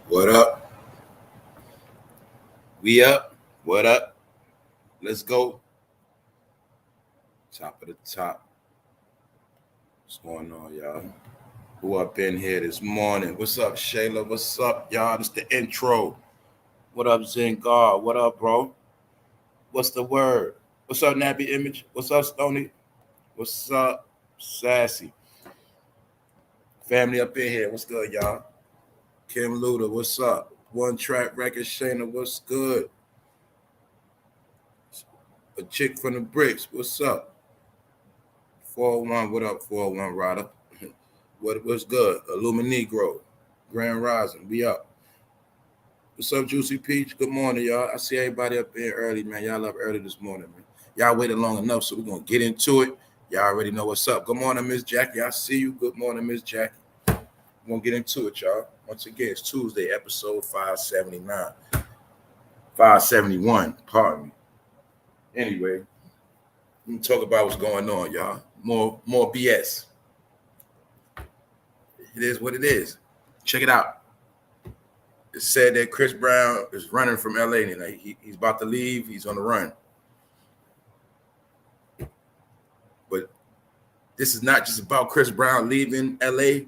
What up? We up? What up? Let's go. Top of the top. What's going on, y'all? Who up in here this morning? What's up, Shayla? What's up, y'all? This the intro. What up, Zengar? What up, bro? What's the word? What's up, Nappy Image? What's up, Stony? What's up, Sassy? Family up in here. What's good, y'all? Kim Luda, what's up? One Track Record, Shayna, what's good? A chick from the bricks, what's up? 401, what up, 401 Rider? What's good? Illuminegro, Grand Rising, we up. What's up, Juicy Peach? Good morning, y'all. I see everybody up here early, man. Y'all up early this morning, man. Y'all waited long enough, so we're going to get into it. Y'all already know what's up. Good morning, Miss Jackie. I see you. Good morning, Miss Jackie. We're going to get into it, y'all. Once again, it's Tuesday, episode 579. 571, pardon me. Anyway, let me talk about what's going on, y'all. More BS. It is what it is. Check it out. It said that Chris Brown is running from LA. And he's about to leave. He's on the run. But this is not just about Chris Brown leaving LA.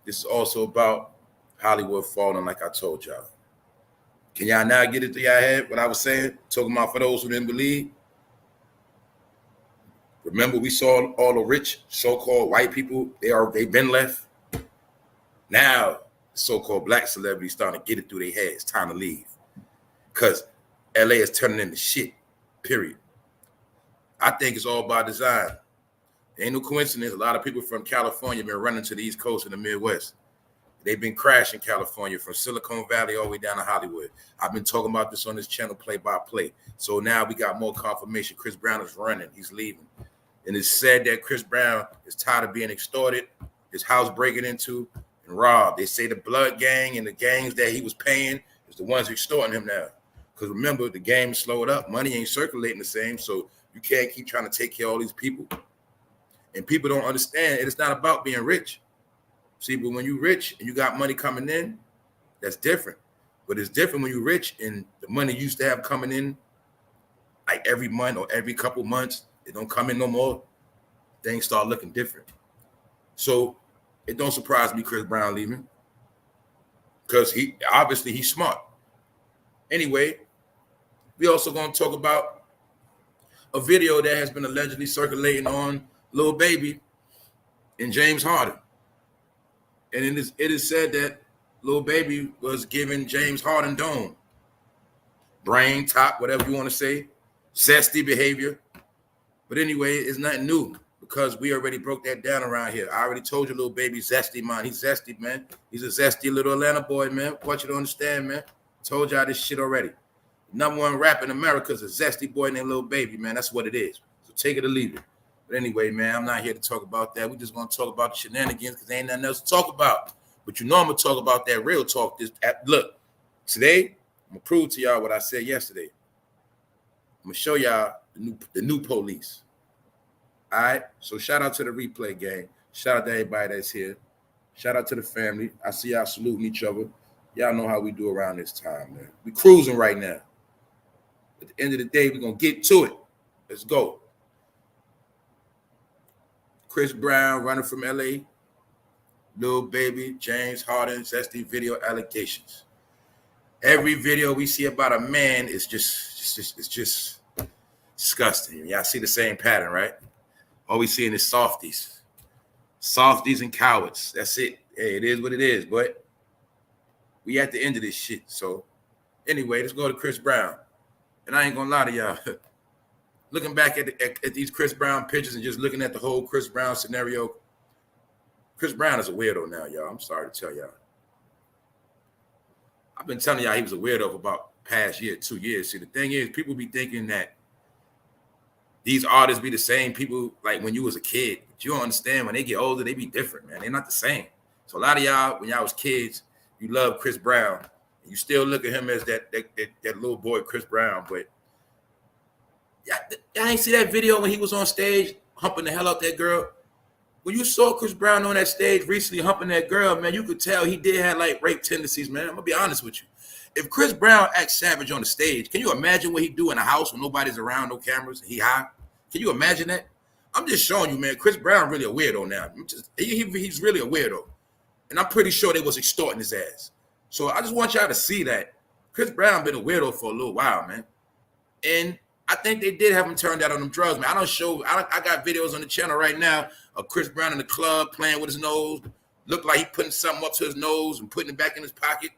This is also about Hollywood falling, like I told y'all. Can y'all now get it through y'all head what I was saying? Talking about for those who didn't believe. Remember, we saw all the rich so-called white people. They've been left. Now, so-called black celebrities starting to get it through their head. It's time to leave. Because LA is turning into shit, period. I think it's all by design. Ain't no coincidence. A lot of people from California have been running to the East Coast and the Midwest. They've been crashing California from Silicon Valley all the way down to Hollywood. I've been talking about this on this channel play by play. So now we got more confirmation. Chris Brown is running. He's leaving. And it's said that Chris Brown is tired of being extorted, his house breaking into, and robbed. They say the blood gang and the gangs that he was paying is the ones extorting him now. Because remember, the game slowed up. Money ain't circulating the same, so you can't keep trying to take care of all these people. And people don't understand. It's not about being rich. See, but when you're rich and you got money coming in, that's different. But it's different when you're rich and the money you used to have coming in like every month or every couple months, it don't come in no more. Things start looking different. So it don't surprise me Chris Brown leaving because he's smart. Anyway, we also going to talk about a video that has been allegedly circulating on Lil Baby and James Harden. And it is said that Lil Baby was giving James Harden dome, brain, top, whatever you want to say, zesty behavior. But anyway, it's nothing new because we already broke that down around here. I already told you Lil Baby zesty, man. He's zesty, man. He's a zesty little Atlanta boy, man. Want you to understand, man. Told y'all this shit already. Number one rap in America is a zesty boy named Lil Baby, man. That's what it is. So take it or leave it. But anyway, man, I'm not here to talk about that. We're just going to talk about the shenanigans because there ain't nothing else to talk about. But you know I'm going to talk about that real talk. Look, today, I'm going to prove to y'all what I said yesterday. I'm going to show y'all the new police. All right? So shout out to the replay gang. Shout out to everybody that's here. Shout out to the family. I see y'all saluting each other. Y'all know how we do around this time, man. We cruising right now. At the end of the day, we're going to get to it. Let's go. Chris Brown running from LA, Lil Baby, James Harden, zesty video allegations. Every video we see about a man is just disgusting. Y'all see the same pattern, right? All we seeing is softies and cowards. That's it. Hey, it is what it is, but we at the end of this shit. So anyway, let's go to Chris Brown. And I ain't gonna lie to y'all. Looking back at these Chris Brown pictures and just looking at the whole Chris Brown scenario, Chris Brown is a weirdo now, y'all. I'm sorry to tell y'all. I've been telling y'all he was a weirdo for about past year, 2 years. See, the thing is, people be thinking that these artists be the same people like when you was a kid. But you don't understand, when they get older, they be different, man. They're not the same. So a lot of y'all, when y'all was kids, you love Chris Brown. You still look at him as that little boy, Chris Brown, but y'all ain't see that video when he was on stage humping the hell out that girl? When you saw Chris Brown on that stage recently humping that girl, man, you could tell he did have like rape tendencies, man. I'm gonna be honest with you. If Chris Brown acts savage on the stage, can you imagine what he do in a house when nobody's around, no cameras, he high? Can you imagine that? I'm just showing you, man. Chris Brown really a weirdo now. He's really a weirdo, and I'm pretty sure they was extorting his ass. So I just want y'all to see that Chris Brown been a weirdo for a little while, man. And I think they did have him turned out on them drugs, man. I got videos on the channel right now of Chris Brown in the club playing with his nose. Looked like he putting something up to his nose and putting it back in his pocket.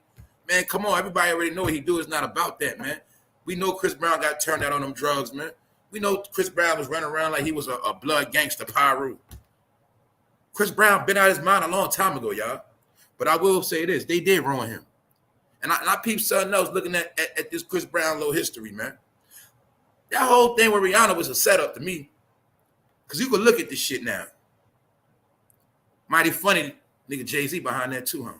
Man, come on. Everybody already know what he do. It's not about that, man. We know Chris Brown got turned out on them drugs, man. We know Chris Brown was running around like he was a blood gangster pyro. Chris Brown been out of his mind a long time ago, y'all. But I will say this. They did ruin him. And I peeped something else looking at this Chris Brown little history, man. That whole thing with Rihanna was a setup to me. Because you could look at this shit now. Mighty funny nigga Jay-Z behind that too, huh?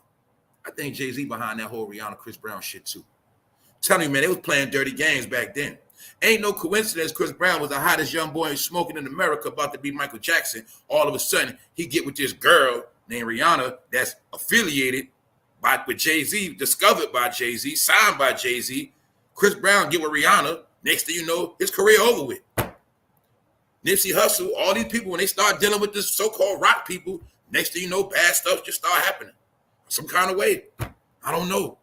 I think Jay-Z behind that whole Rihanna Chris Brown shit too. I'm telling you, man, they was playing dirty games back then. Ain't no coincidence Chris Brown was the hottest young boy smoking in America, about to be Michael Jackson. All of a sudden, he get with this girl named Rihanna that's affiliated with Jay-Z, discovered by Jay-Z, signed by Jay-Z. Chris Brown get with Rihanna. Next thing you know, his career over with. Nipsey Hussle, all these people, when they start dealing with this so-called rock people, next thing you know, bad stuff just start happening. Some kind of way. I don't know.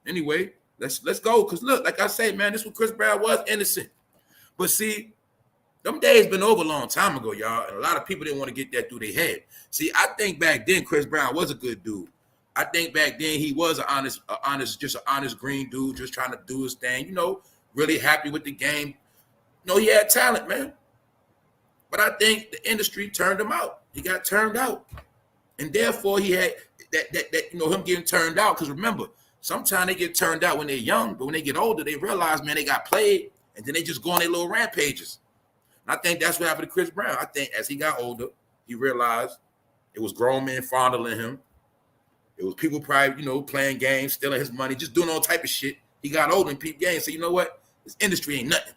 Anyway, let's go. Because look, like I say, man, this what Chris Brown was, innocent. But see, them days been over a long time ago, y'all. And a lot of people didn't want to get that through their head. See, I think back then Chris Brown was a good dude. I think back then he was just an honest green dude, just trying to do his thing, you know, really happy with the game. You know, he had talent, man. But I think the industry turned him out. He got turned out. And therefore he had that you know, him getting turned out. Because remember, sometimes they get turned out when they're young, but when they get older, they realize, man, they got played, and then they just go on their little rampages. And I think that's what happened to Chris Brown. I think as he got older, he realized it was grown men fondling him. It was people probably, you know, playing games, stealing his money, just doing all type of shit. He got older and peeped games. So you know what? This industry ain't nothing.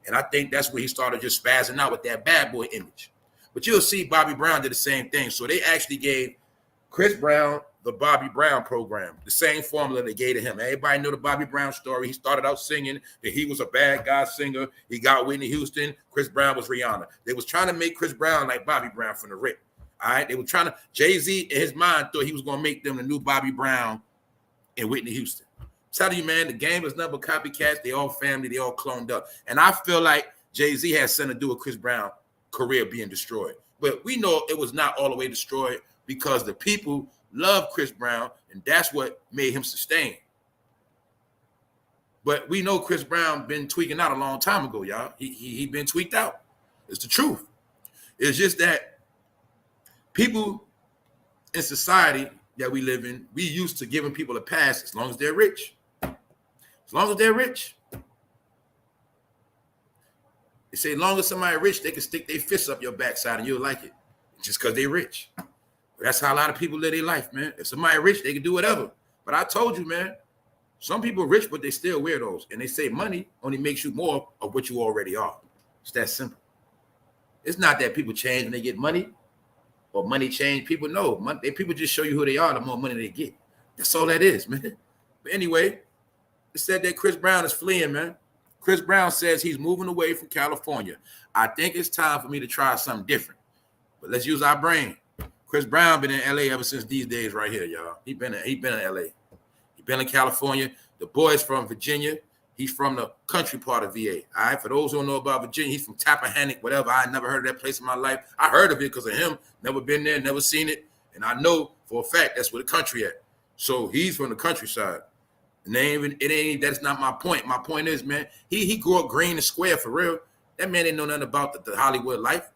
And I think that's where he started just spazzing out with that bad boy image. But you'll see Bobby Brown did the same thing. So they actually gave Chris Brown the Bobby Brown program, the same formula they gave to him. Everybody know the Bobby Brown story. He started out singing that he was a bad guy singer. He got Whitney Houston. Chris Brown was Rihanna. They was trying to make Chris Brown like Bobby Brown from the rip. All right, they were trying to. Jay-Z in his mind thought he was going to make them the new Bobby Brown and Whitney Houston. I'm telling you, man, the game is nothing but copycats. They all family. They all cloned up. And I feel like Jay-Z has something to do with Chris Brown's career being destroyed. But we know it was not all the way destroyed because the people love Chris Brown, and that's what made him sustain. But we know Chris Brown been tweaking out a long time ago, y'all. He been tweaked out. It's the truth. It's just that people in society that we live in, we used to giving people a pass as long as they're rich. As long as they're rich. They say as long as somebody rich, they can stick their fists up your backside and you'll like it. Just because they're rich. But that's how a lot of people live their life, man. If somebody rich, they can do whatever. But I told you, man, some people are rich, but they still weirdos. And they say money only makes you more of what you already are. It's that simple. It's not that people change when they get money. Or money change people. No, people just show you who they are, the more money they get. That's all that is, man. But anyway, it said that Chris Brown is fleeing, man. Chris Brown says he's moving away from California. I think it's time for me to try something different. But let's use our brain. Chris Brown been in LA ever since these days right here, y'all. He been in LA. He been in California. The boy's from Virginia. He's from the country part of VA. All right. For those who don't know about Virginia, he's from Tappahannock, whatever. I never heard of that place in my life. I heard of it because of him. Never been there, never seen it. And I know for a fact that's where the country at. So he's from the countryside. And that's not my point. My point is, man, he grew up green and square for real. That man didn't know nothing about the Hollywood life.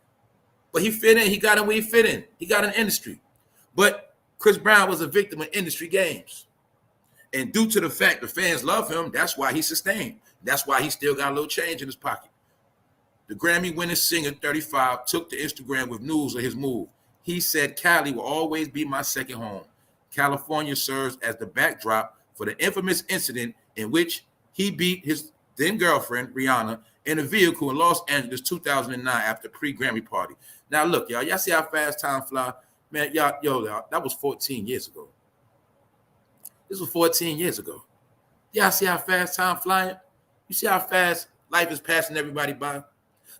But he fit in. He got in where he fit in. He got an industry. But Chris Brown was a victim of industry games. And due to the fact the fans love him, that's why he sustained. That's why he still got a little change in his pocket. The Grammy-winning singer, 35, took to Instagram with news of his move. He said, Cali will always be my second home. California serves as the backdrop for the infamous incident in which he beat his then girlfriend, Rihanna, in a vehicle in Los Angeles 2009 after pre-Grammy party. Now, look, y'all see how fast time fly? Man, y'all, that was 14 years ago. This was 14 years ago. Y'all see how fast time flying? You see how fast life is passing everybody by?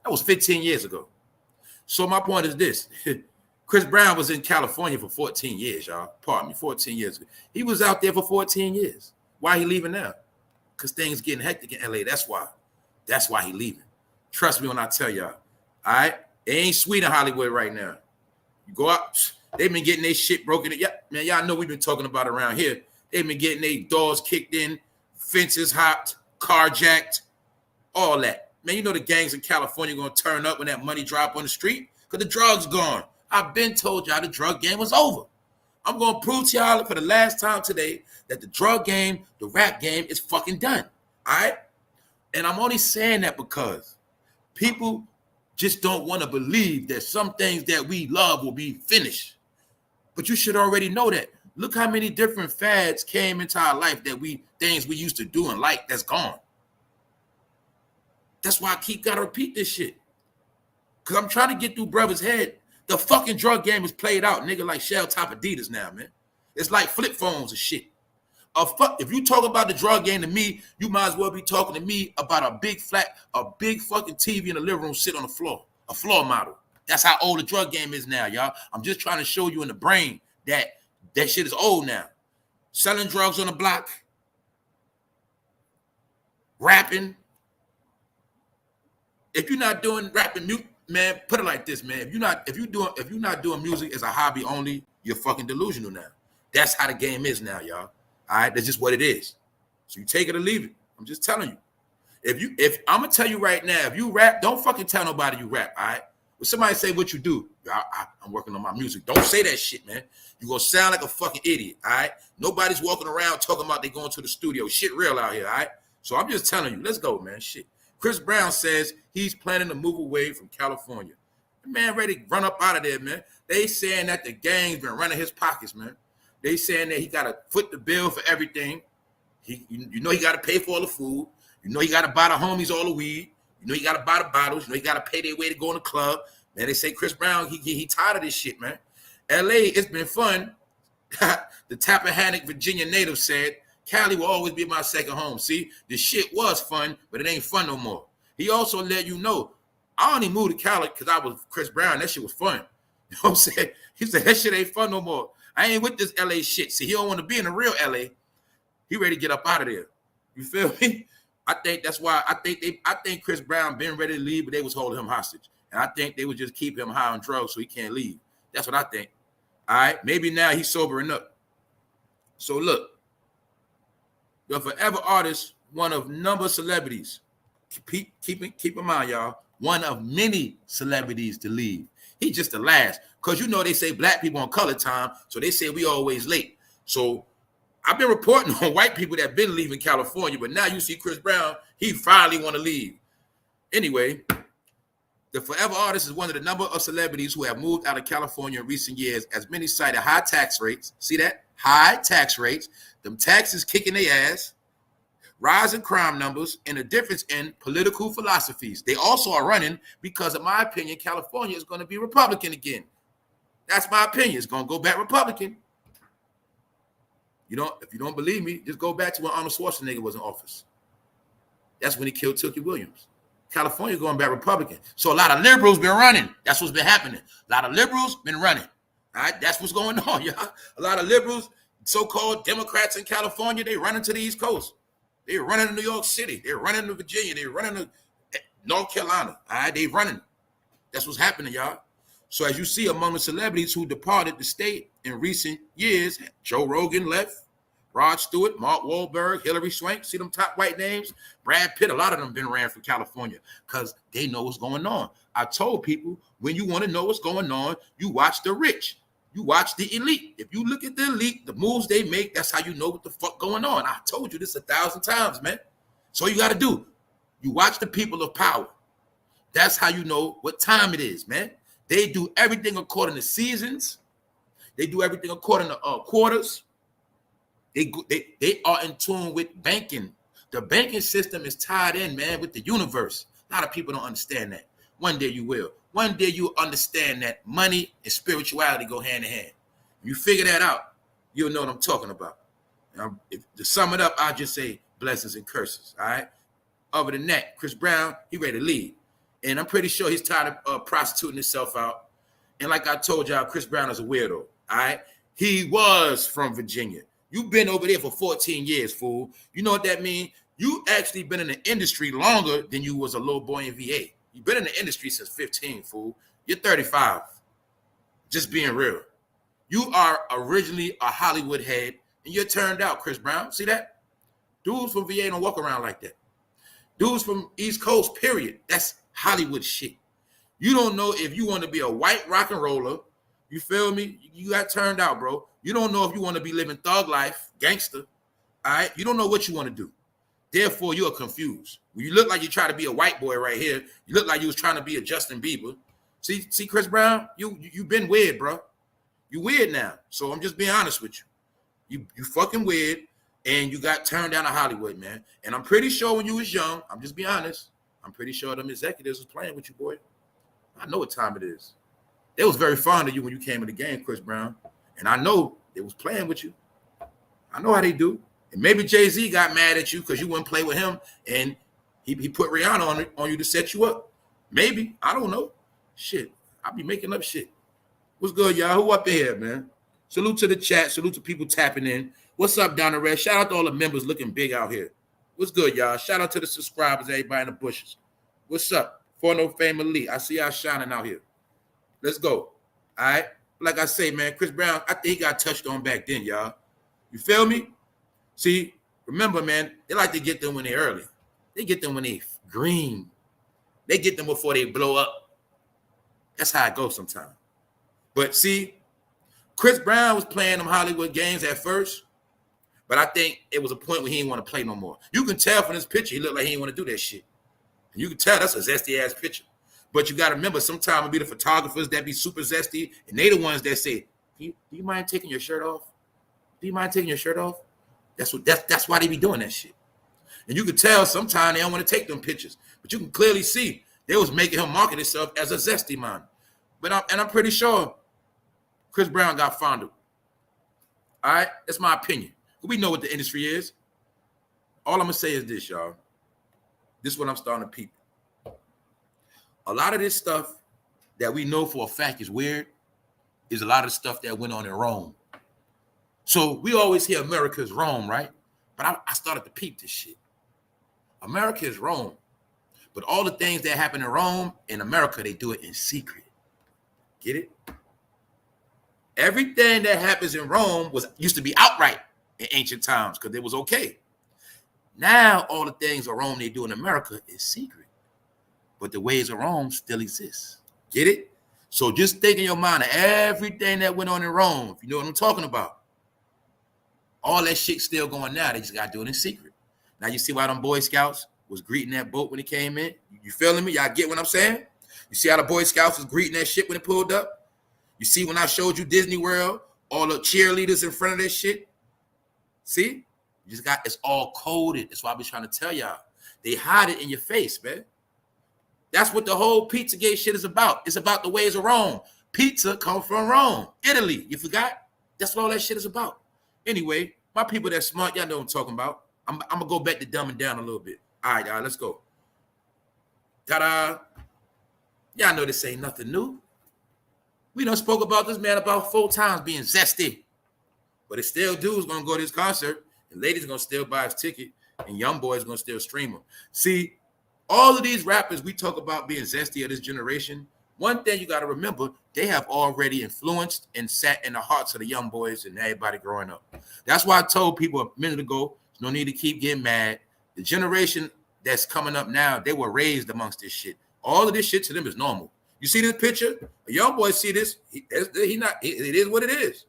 That was 15 years ago. So my point is this. Chris Brown was in California for 14 years, y'all. Pardon me, 14 years ago. He was out there for 14 years. Why he leaving now? Because things getting hectic in LA. That's why. That's why he leaving. Trust me when I tell y'all. All right? It ain't sweet in Hollywood right now. You go out, they've been getting their shit broken. Yeah, man, y'all know we've been talking about around here. They've been getting their doors kicked in, fences hopped, carjacked, all that. Man, you know the gangs in California going to turn up when that money drop on the street because the drugs gone. I've been told y'all the drug game was over. I'm going to prove to y'all for the last time today that the drug game, the rap game is fucking done. All right? And I'm only saying that because people just don't want to believe that some things that we love will be finished. But you should already know that. Look how many different fads came into our life that things we used to do and like that's gone. That's why I gotta repeat this shit. Because I'm trying to get through brother's head. The fucking drug game is played out, nigga, like Shell Top Adidas now, man. It's like flip phones and shit. If you talk about the drug game to me, you might as well be talking to me about a big fucking TV in the living room sit on the floor, a floor model. That's how old the drug game is now, y'all. I'm just trying to show you in the brain that shit is old now. Selling drugs on the block, rapping. If you're not doing rapping, man, put it like this, man. If you're not doing music as a hobby only, you're fucking delusional now. That's how the game is now, y'all. All right, that's just what it is. So you take it or leave it. I'm just telling you. If I'm gonna tell you right now, if you rap, don't fucking tell nobody you rap. All right. When somebody say what you do, I'm working on my music. Don't say that shit, man. You gonna sound like a fucking idiot. All right. Nobody's walking around talking about they going to the studio. Shit real out here. All right. So I'm just telling you, let's go, man. Shit. Chris Brown says he's planning to move away from California. The man ready to run up out of there, man. They saying that the gang's been running his pockets, man. They saying that he got to foot the bill for everything. You know he got to pay for all the food. You know he got to buy the homies all the weed. You know he got to buy the bottles. You know he got to pay their way to go in the club. Man, they say Chris Brown, he tired of this shit, man. L.A., it's been fun. The Tappahannock, Virginia native said, Cali will always be my second home. See, the shit was fun, but it ain't fun no more. He also let you know, I only moved to Cali because I was Chris Brown. That shit was fun. You know what I'm saying? He said, that shit ain't fun no more. I ain't with this LA shit. See, he don't want to be in the real LA. He ready to get up out of there. You feel me? I think that's why I think Chris Brown been ready to leave, but they was holding him hostage. And I think they would just keep him high on drugs so he can't leave. That's what I think. All right. Maybe now he's sobering up. So look, the forever artist, one of number of celebrities. Keep in mind, y'all, one of many celebrities to leave. He's just the last. Because you know they say black people on color time, so they say we always late. So I've been reporting on white people that been leaving California, but now you see Chris Brown, he finally want to leave. Anyway, the forever artist is one of the number of celebrities who have moved out of California in recent years, as many cited high tax rates. See that? High tax rates. Them taxes kicking their ass. Rising crime numbers, and a difference in political philosophies. They also are running because, in my opinion, California is going to be Republican again. That's my opinion. It's going to go back Republican. You know, if you don't believe me, just go back to when Arnold Schwarzenegger was in office. That's when he killed Tookie Williams. California going back Republican. So a lot of liberals been running. That's what's been happening. A lot of liberals been running. All right, that's what's going on, y'all. A lot of liberals, so-called Democrats in California, they running to the East Coast. They're running to New York City. They're running to Virginia. They're running to North Carolina. All right, they running. That's what's happening, y'all. So as you see among the celebrities who departed the state in recent years, Joe Rogan left, Rod Stewart, Mark Wahlberg, Hillary Swank, see them top white names? Brad Pitt, a lot of them been ran for California because they know what's going on. I told people, when you want to know what's going on, you watch the rich. You watch the elite. If you look at the elite, the moves they make, that's how you know what the fuck going on. I told you this 1,000 times, man. So you got to do. You watch the people of power. That's how you know what time it is, man. They do everything according to seasons. They do everything according to quarters. They are in tune with banking. The banking system is tied in, man, with the universe. A lot of people don't understand that. One day you will. One day you'll understand that money and spirituality go hand in hand. You figure that out, you'll know what I'm talking about. Now, to sum it up, I'll just say blessings and curses, all right? Other than that, Chris Brown, he ready to lead. And I'm pretty sure he's tired of prostituting himself out. And like I told y'all, Chris Brown is a weirdo, all right? He was from Virginia. You've been over there for 14 years, fool. You know what that means? You actually been in the industry longer than you was a little boy in VA. You've been in the industry since 15, fool. You're 35. Just being real. You are originally a Hollywood head, and you're turned out, Chris Brown. See that? Dudes from VA don't walk around like that. Dudes from East Coast, period. That's Hollywood shit. You don't know if you want to be a white rock and roller. You feel me? You got turned out, bro. You don't know if you want to be living thug life, gangster. All right? You don't know what you want to do. Therefore, you are confused. When you look like you try to be a white boy right here, you look like you was trying to be a Justin Bieber. See, Chris Brown, you been weird, bro. You weird now. So I'm just being honest with you. You fucking weird, and you got turned down to Hollywood, man. And I'm pretty sure when you was young, I'm just being honest, I'm pretty sure them executives was playing with you, boy. I know what time it is. They was very fond of you when you came in the game, Chris Brown. And I know they was playing with you. I know how they do. And maybe Jay-Z got mad at you because you wouldn't play with him, and he put Rihanna on you to set you up. Maybe. I don't know. Shit. I be making up shit. What's good, y'all? Who up in here, man? Salute to the chat. Salute to people tapping in. What's up down the red? Shout out to all the members looking big out here. What's good, y'all? Shout out to the subscribers, everybody in the bushes. What's up? For no fame elite. I see y'all shining out here. Let's go. All right? Like I say, man, Chris Brown, I think he got touched on back then, y'all. You feel me? See, remember, man, they like to get them when they're early. They get them when they green. They get them before they blow up. That's how it goes sometimes. But see, Chris Brown was playing them Hollywood games at first, but I think it was a point where he didn't want to play no more. You can tell from this picture, he looked like he didn't want to do that shit. And you can tell that's a zesty-ass picture. But you got to remember, sometimes it'll be the photographers that be super zesty, and they the ones that say, do you mind taking your shirt off? Do you mind taking your shirt off? That's why they be doing that shit. And you can tell sometimes they don't want to take them pictures. But you can clearly see they was making him market himself as a zesty man. But I'm pretty sure Chris Brown got fondled. All right? That's my opinion. We know what the industry is. All I'm going to say is this, y'all. This is what I'm starting to peep. A lot of this stuff that we know for a fact is weird is a lot of stuff that went on in Rome. So we always hear America is Rome, right? But I started to peep this shit. America is Rome. But all the things that happen in Rome, in America, they do it in secret. Get it? Everything that happens in Rome used to be outright in ancient times because it was okay. Now all the things of Rome they do in America is secret. But the ways of Rome still exist. Get it? So just think in your mind of everything that went on in Rome, if you know what I'm talking about. All that shit still going now. They just got to do it in secret. Now you see why them Boy Scouts was greeting that boat when it came in? You feeling me? Y'all get what I'm saying? You see how the Boy Scouts was greeting that shit when it pulled up? You see when I showed you Disney World, all the cheerleaders in front of that shit? See? You just got, it's all coded. That's why I be trying to tell y'all. They hide it in your face, man. That's what the whole Pizzagate shit is about. It's about the ways of Rome. Pizza comes from Rome, Italy. You forgot? That's what all that shit is about. Anyway, my people that smart, y'all know what I'm talking about. I'm going to go back to dumbing down a little bit. All right, y'all, let's go. Ta-da. Y'all know this ain't nothing new. We done spoke about this man about 4 times being zesty. But it still dude's going to go to his concert, and ladies going to still buy his ticket, and young boys going to still stream him. See, all of these rappers we talk about being zesty of this generation, one thing you got to remember, they have already influenced and sat in the hearts of the young boys and everybody growing up. That's why I told people a minute ago, no need to keep getting mad. The generation that's coming up now, they were raised amongst this shit. All of this shit to them is normal. You see this picture? A young boy see this. It is what it is.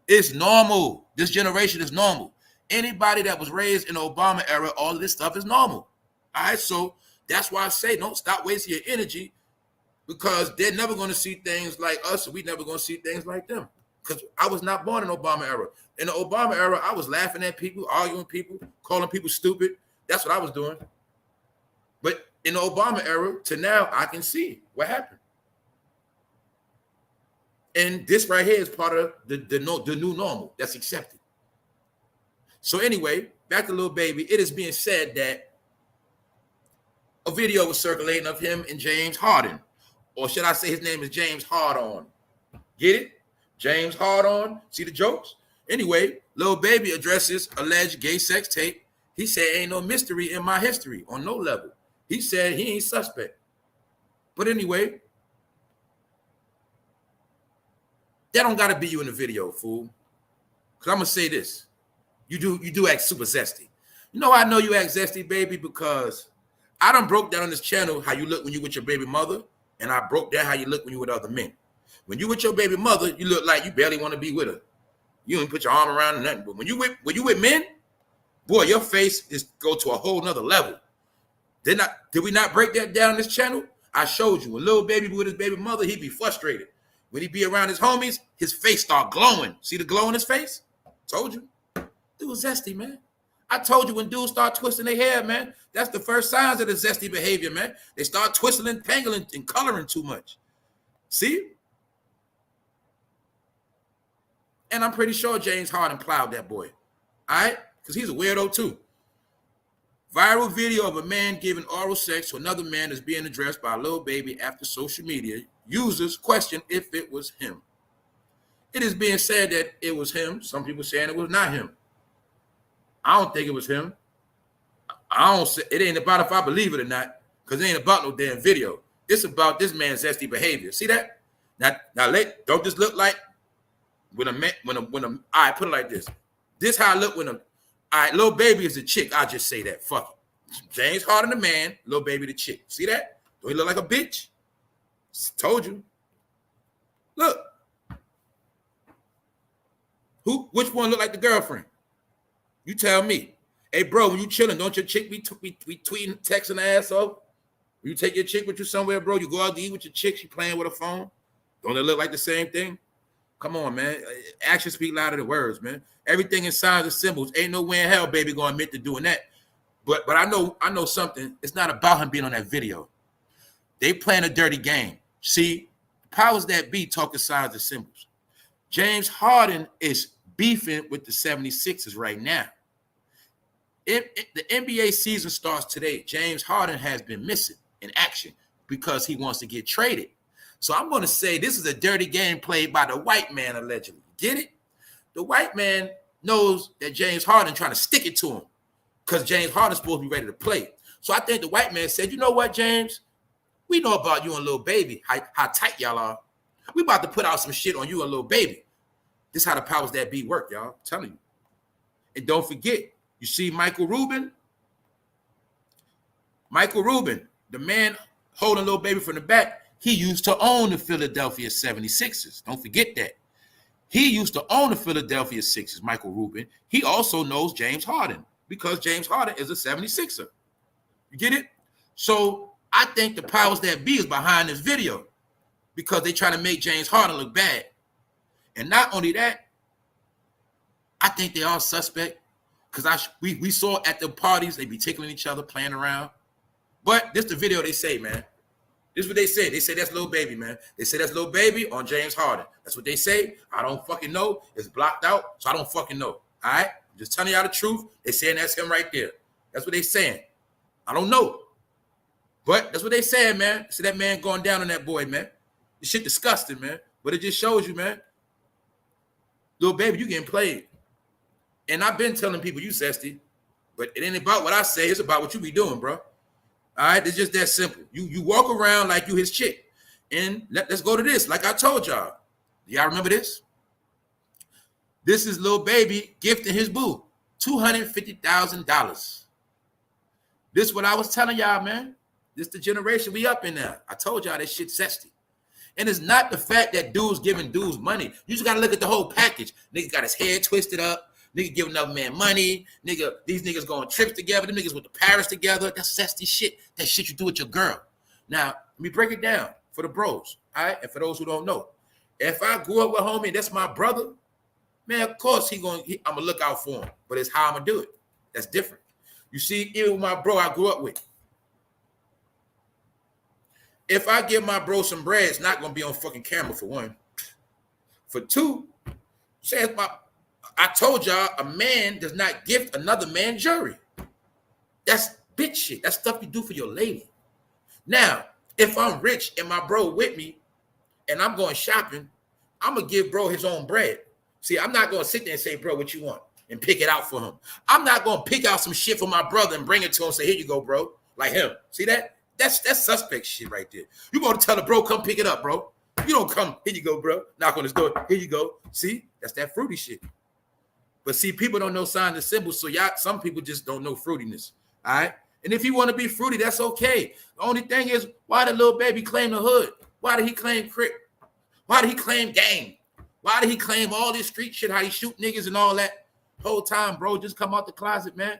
It's normal. This generation is normal. Anybody that was raised in the Obama era, all of this stuff is normal. All right, so that's why I say don't stop wasting your energy because they're never going to see things like us, and we're never going to see things like them. Because I was not born in the Obama era. In the Obama era, I was laughing at people, arguing with people, calling people stupid. That's what I was doing. But in the Obama era to now, I can see what happened. And this right here is part of the new normal that's accepted. So anyway, back to Lil Baby. It is being said that a video was circulating of him and James Harden. Or should I say his name is James Hardon? Get it? James Hardon. See the jokes? Anyway, Lil Baby addresses alleged gay sex tape. He said, ain't no mystery in my history on no level. He said he ain't suspect. But anyway, that don't gotta be you in the video, fool. Cause I'm gonna say this. You do act super zesty. You know I know you act zesty, baby, because I done broke down on this channel how you look when you with your baby mother, and I broke down how you look when you with other men. When you with your baby mother, you look like you barely want to be with her. You don't put your arm around her, nothing. But when you with men, boy, your face is go to a whole nother level. Did we not break that down on this channel? I showed you. When Lil Baby with his baby mother, he'd be frustrated. When he be around his homies, his face start glowing. See the glow in his face? Told you. Dude was zesty, man. I told you when dudes start twisting their hair, man, that's the first signs of the zesty behavior, man. They start twisting and tangling and coloring too much. See? And I'm pretty sure James Harden plowed that boy. All right? Because he's a weirdo too. Viral video of a man giving oral sex to another man is being addressed by Lil Baby after social media users question if it was him. It is being said that it was him. Some people saying it was not him. I don't think it was him. It ain't about if I believe it or not, because it ain't about no damn video. It's about this man's zesty behavior. See that? Now don't just look like when all right, put it like this. This how I look when all right, Lil Baby is the chick. I'll just say that. Fuck it. James Harden the man, Lil Baby the chick. See that? Do he look like a bitch? Told you. Look. Which one look like the girlfriend? You tell me. Hey, bro, when you chilling, don't your chick be tweeting, texting the ass off? When you take your chick with you somewhere, bro, you go out to eat with your chick, she playing with a phone? Don't it look like the same thing? Come on, man. Actions speak louder than words, man. Everything in signs and symbols. Ain't no way in hell, baby, gonna admit to doing that. But I know something. It's not about him being on that video. They playing a dirty game. See, powers that be talking signs and symbols. James Harden is beefing with the 76ers right now. The NBA season starts today. James Harden has been missing in action because he wants to get traded. So I'm going to say this is a dirty game played by the white man, allegedly. Get it? The white man knows that James Harden trying to stick it to him because James Harden's supposed to be ready to play. So I think the white man said, you know what, James? We know about you and Lil Baby, how tight y'all are. We about to put out some shit on you and Lil Baby. This is how the powers that be work, y'all. I'm telling you. And don't forget, you see Michael Rubin? Michael Rubin, the man holding Lil Baby from the back, he used to own the Philadelphia 76ers. Don't forget that. He used to own the Philadelphia Sixers, Michael Rubin. He also knows James Harden because James Harden is a 76er. You get it? So I think the powers that be is behind this video because they trying to make James Harden look bad. And not only that, I think they all suspect because we saw at the parties, they be tickling each other, playing around. But this the video they say, man. This is what they say. They say that's Lil Baby, man. They say that's Lil Baby on James Harden. That's what they say. I don't fucking know. It's blocked out, so I don't fucking know. All right? I'm just telling y'all the truth. They saying that's him right there. That's what they saying. I don't know. But that's what they saying, man. See that man going down on that boy, man. This shit disgusting, man. But it just shows you, man. Lil Baby, you getting played. And I've been telling people you zesty, but it ain't about what I say. It's about what you be doing, bro. All right? It's just that simple. You walk around like you his chick. And let's go to this. Like I told y'all. Y'all remember this? This is Lil Baby gifting his boo $250,000. This is what I was telling y'all, man. This the generation we up in now. I told y'all that shit zesty. And it's not the fact that dudes giving dudes money. You just got to look at the whole package. Nigga got his hair twisted up. Nigga giving another man money. Nigga, these niggas going trips together. Them niggas with the Paris together. That's zesty shit. That shit you do with your girl. Now, let me break it down for the bros, all right? And for those who don't know. If I grew up with homie and that's my brother, man, of course I'm going to look out for him. But it's how I'm going to do it. That's different. You see, even my bro I grew up with. If I give my bro some bread, it's not gonna be on fucking camera for one. For two, says I told y'all a man does not gift another man jewelry. That's bitch shit. That's stuff you do for your lady. Now, if I'm rich and my bro with me and I'm going shopping, I'm gonna give bro his own bread. See, I'm not gonna sit there and say, bro, what you want? And pick it out for him. I'm not gonna pick out some shit for my brother and bring it to him and say, here you go, bro. Like him. See that? That's suspect shit right there. You gonna tell the bro, come pick it up, bro. You don't come, here you go, bro. Knock on his door, here you go. See, that's that fruity shit. But see, people don't know signs and symbols, so some people just don't know fruitiness, all right? And if you want to be fruity, that's okay. The only thing is, why did Lil Baby claim the hood? Why did he claim Crip? Why did he claim gang? Why did he claim all this street shit, how he shoot niggas and all that? Whole time, bro, just come out the closet, man.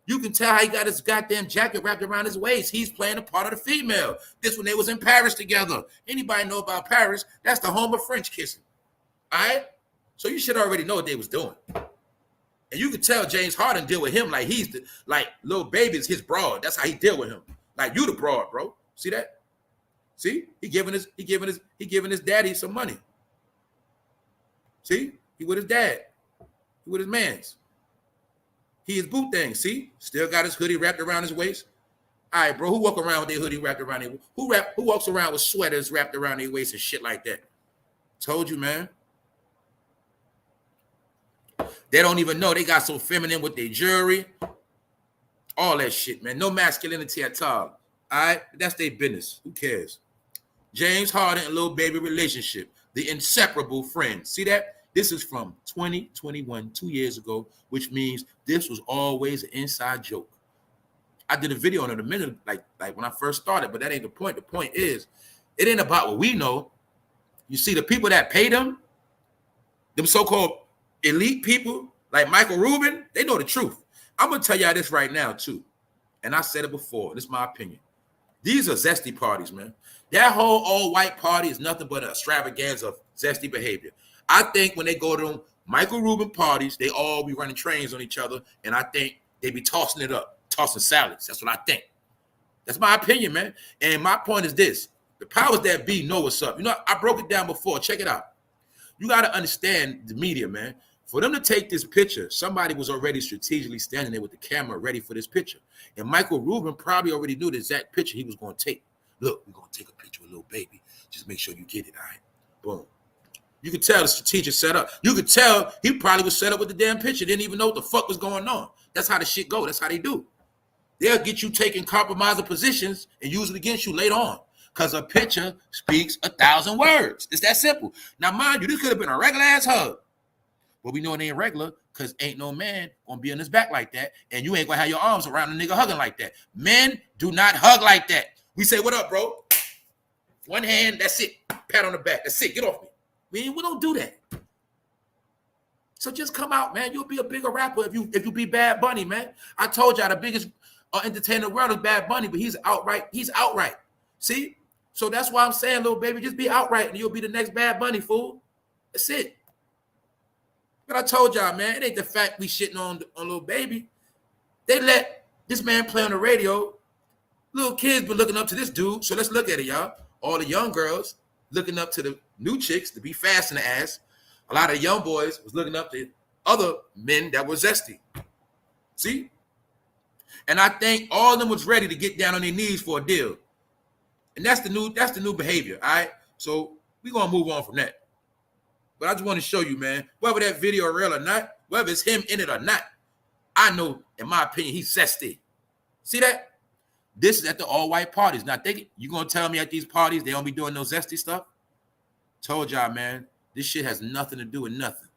You can tell how he got his goddamn jacket wrapped around his waist. He's playing a part of the female. This when they was in Paris together. Anybody know about Paris? That's the home of French kissing. All right? So you should already know what they was doing. And you could tell James Harden deal with him like he's like Lil Baby is his broad. That's how he deal with him. Like you the broad, bro. See that? See? He giving his daddy some money. See? He with his dad. He with his mans. He is boot thing. See? Still got his hoodie wrapped around his waist. All right, bro. Who walk around with their hoodie wrapped around their waist? Who walks around with sweaters wrapped around their waist and shit like that? Told you, man. They don't even know they got so feminine with their jewelry. All that shit, man. No masculinity at all. All right? That's their business. Who cares? James Harden and Lil Baby relationship. The inseparable friends. See that? This is from 2021, 2 years ago, which means this was always an inside joke. I did a video on it a minute, like when I first started, but that ain't the point. The point is, it ain't about what we know. You see, the people that pay them so-called elite people, like Michael Rubin, they know the truth. I'm going to tell y'all this right now, too. And I said it before. This is my opinion. These are zesty parties, man. That whole all-white party is nothing but an extravaganza of zesty behavior. I think when they go to them Michael Rubin parties, they all be running trains on each other, and I think they be tossing it up, tossing salads. That's what I think. That's my opinion, man. And my point is this. The powers that be know what's up. You know, I broke it down before. Check it out. You got to understand the media, man. For them to take this picture, somebody was already strategically standing there with the camera ready for this picture. And Michael Rubin probably already knew the exact picture he was going to take. Look, we're going to take a picture with Lil Baby. Just make sure you get it, all right? Boom. You could tell the strategic setup. You could tell he probably was set up with the damn picture. Didn't even know what the fuck was going on. That's how the shit go. That's how they do. They'll get you taking compromising positions and use it against you later on. Because a picture speaks 1,000 words. It's that simple. Now, mind you, this could have been a regular ass hug. But we know it ain't regular because ain't no man gonna be on his back like that. And you ain't gonna have your arms around a nigga hugging like that. Men do not hug like that. We say, what up, bro? One hand, that's it. Pat on the back. That's it. Get off me. We don't do that. So just come out, man. You'll be a bigger rapper if you be Bad Bunny, man. I told y'all the biggest entertainer in the world is Bad Bunny, but he's outright. See? So that's why I'm saying, Lil Baby, just be outright and you'll be the next Bad Bunny, fool. That's it. But I told y'all, man, it ain't the fact we shitting on Lil Baby. They let this man play on the radio. Little kids been looking up to this dude. So let's look at it, y'all. All the young girls looking up to the new chicks to be fast in the ass. A lot of the young boys was looking up to other men that were zesty. See? And I think all of them was ready to get down on their knees for a deal. And that's the new behavior, all right? So we're going to move on from that. But I just want to show you, man, whether that video real or not, whether it's him in it or not, I know, in my opinion, he's zesty. See that? This is at the all-white parties. Now, you going to tell me at these parties they don't be doing no zesty stuff? Told y'all, man, this shit has nothing to do with nothing.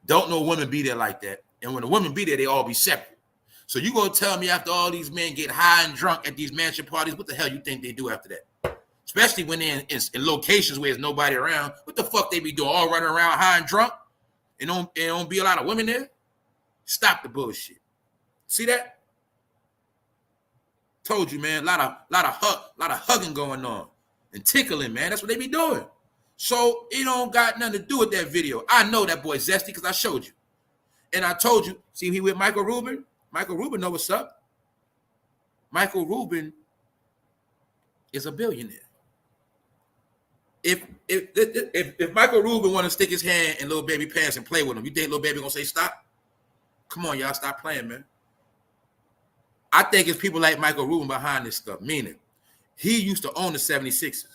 Don't no women be there like that. And when the women be there, they all be separate. So you going to tell me after all these men get high and drunk at these mansion parties, what the hell you think they do after that? Especially when they're in locations where there's nobody around. What the fuck they be doing? All running around high and drunk? And don't be a lot of women there? Stop the bullshit. See that? Told you, man. A lot of hugging going on. And tickling, man. That's what they be doing. So it don't got nothing to do with that video. I know that boy zesty because I showed you. And I told you, see he with Michael Rubin? Michael Rubin know what's up. Michael Rubin is a billionaire. If Michael Rubin want to stick his hand in Lil Baby pants and play with him, you think Lil Baby gonna say stop? Come on, y'all, stop playing, man. I think it's people like Michael Rubin behind this stuff, meaning he used to own the 76ers.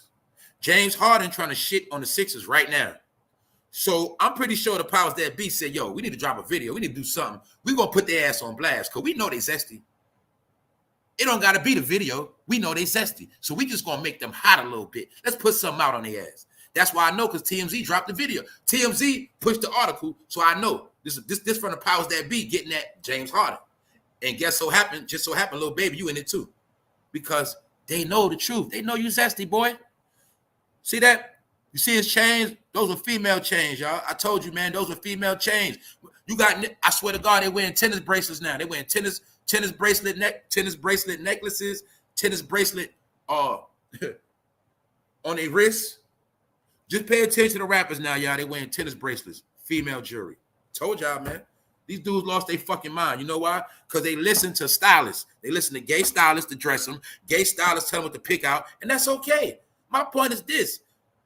James Harden trying to shit on the Sixers right now. So I'm pretty sure the powers that be said, yo, we need to drop a video. We need to do something. We're going to put their ass on blast because we know they zesty. It don't got to be the video. We know they zesty. So we just going to make them hot a little bit. Let's put something out on their ass. That's why I know, because TMZ dropped the video. TMZ pushed the article, so I know. This from the powers that be getting at James Harden. And just so happened, Lil Baby, you in it too. Because they know the truth. They know you zesty, boy. See that? You see his chains? Those are female chains, y'all. I told you, man, those are female chains. You got, I swear to God, they wearing tennis bracelets now. They wearing tennis bracelet necklaces, tennis bracelet on their wrists. Just pay attention to rappers now, y'all. They wearing tennis bracelets, female jewelry. Told y'all, man. These dudes lost their fucking mind. You know why? Because they listen to stylists. They listen to gay stylists to dress them. Gay stylists tell them what to pick out, and that's okay. My point is this.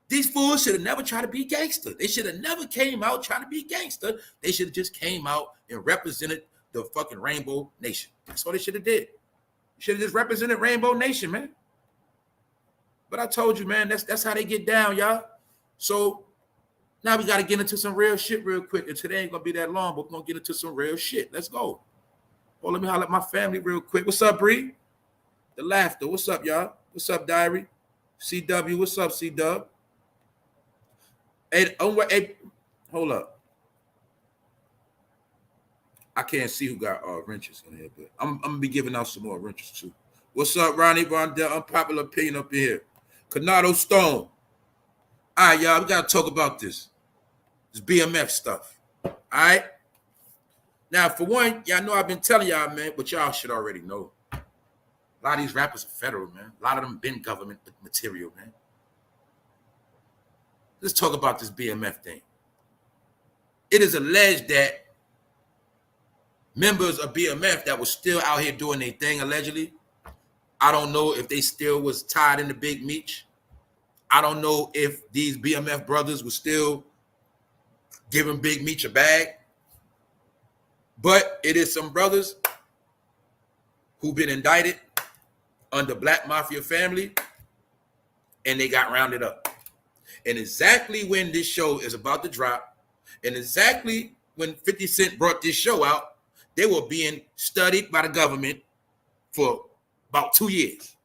These fools should have never tried to be gangster. They should have never came out trying to be gangster. They should have just came out and represented the fucking Rainbow Nation. That's what they should have did. You should have just represented Rainbow Nation, man. But I told you, man, that's how they get down, y'all. So now we got to get into some real shit real quick. And today ain't going to be that long, but we're going to get into some real shit. Let's go. Oh, let me holler at my family real quick. What's up, Bree? The laughter. What's up, y'all? What's up, Diary? CW. What's up, C-Dub? Hey, hold up. I can't see who got wrenches in here, but I'm going to be giving out some more wrenches, too. What's up, Ronnie Rondell? Unpopular opinion up in here. Canado Stone. All right, y'all, we got to talk about this. This BMF stuff. All right? Now, for one, y'all know I've been telling y'all, man, but y'all should already know. A lot of these rappers are federal, man. A lot of them been government material, man. Let's talk about this BMF thing. It is alleged that members of BMF that were still out here doing their thing, allegedly. I don't know if they still was tied into Big Meech. I don't know if these BMF brothers were still giving Big Meech a bag. But it is some brothers who've been indicted under Black Mafia family, and they got rounded up. And exactly when this show is about to drop, and exactly when 50 Cent brought this show out, they were being studied by the government for about 2 years.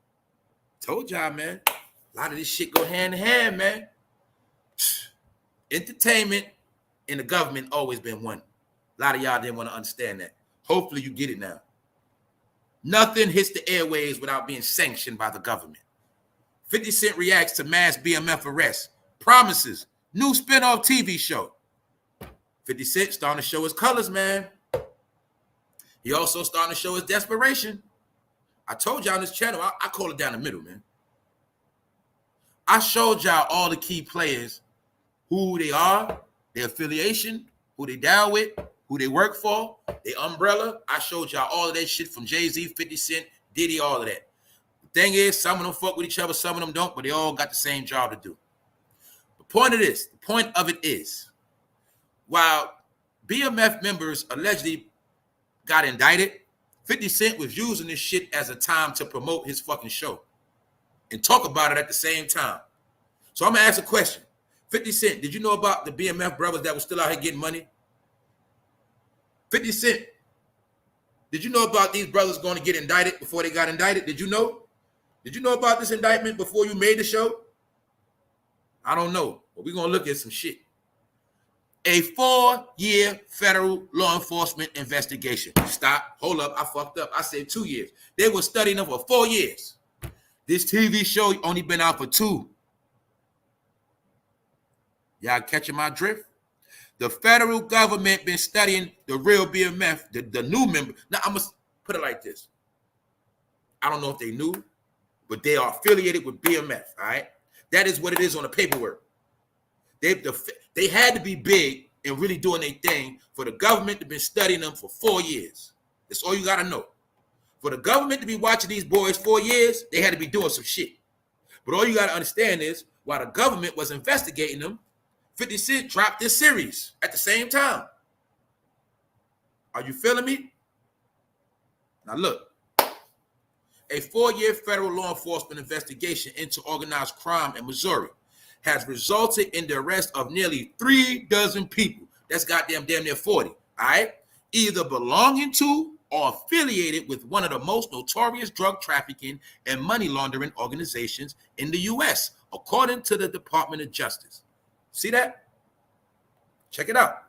Told y'all, man. A lot of this shit go hand in hand, man. Entertainment and the government always been one. A lot of y'all didn't want to understand that. Hopefully you get it now. Nothing hits the airwaves without being sanctioned by the government. 50 Cent reacts to mass BMF arrest. Promises. New spinoff TV show. 50 Cent starting to show his colors, man. He also starting to show his desperation. I told y'all on this channel, I call it down the middle, man. I showed y'all all the key players, who they are, their affiliation, who they down with, who they work for, their umbrella. I showed y'all all of that shit from Jay-Z, 50 Cent, Diddy, all of that. The thing is, some of them fuck with each other, some of them don't, but they all got the same job to do. The point of it is, while BMF members allegedly got indicted, 50 Cent was using this shit as a time to promote his fucking show and talk about it at the same time. So I'm going to ask a question. 50 Cent, did you know about the BMF brothers that were still out here getting money? 50 Cent, did you know about these brothers going to get indicted before they got indicted? Did you know? Did you know about this indictment before you made the show? I don't know, but we're going to look at some shit. A 4-year federal law enforcement investigation. Stop. Hold up. I fucked up. I said 2 years. They were studying them for 4 years. This TV show only been out for 2. Y'all catching my drift? The federal government been studying the real BMF, the new member. Now, I'm going to put it like this. I don't know if they knew, but they are affiliated with BMF, all right? That is what it is on the paperwork. They had to be big and really doing their thing for the government to be studying them for 4 years. That's all you got to know. For the government to be watching these boys 4 years, they had to be doing some shit. But all you got to understand is, while the government was investigating them, 50 Cent dropped this series at the same time. Are you feeling me? Now look. A 4-year federal law enforcement investigation into organized crime in Missouri has resulted in the arrest of nearly 36 people. That's goddamn damn near 40, all right? Either belonging to or affiliated with one of the most notorious drug trafficking and money laundering organizations in the U.S., according to the Department of Justice. See that? Check it out.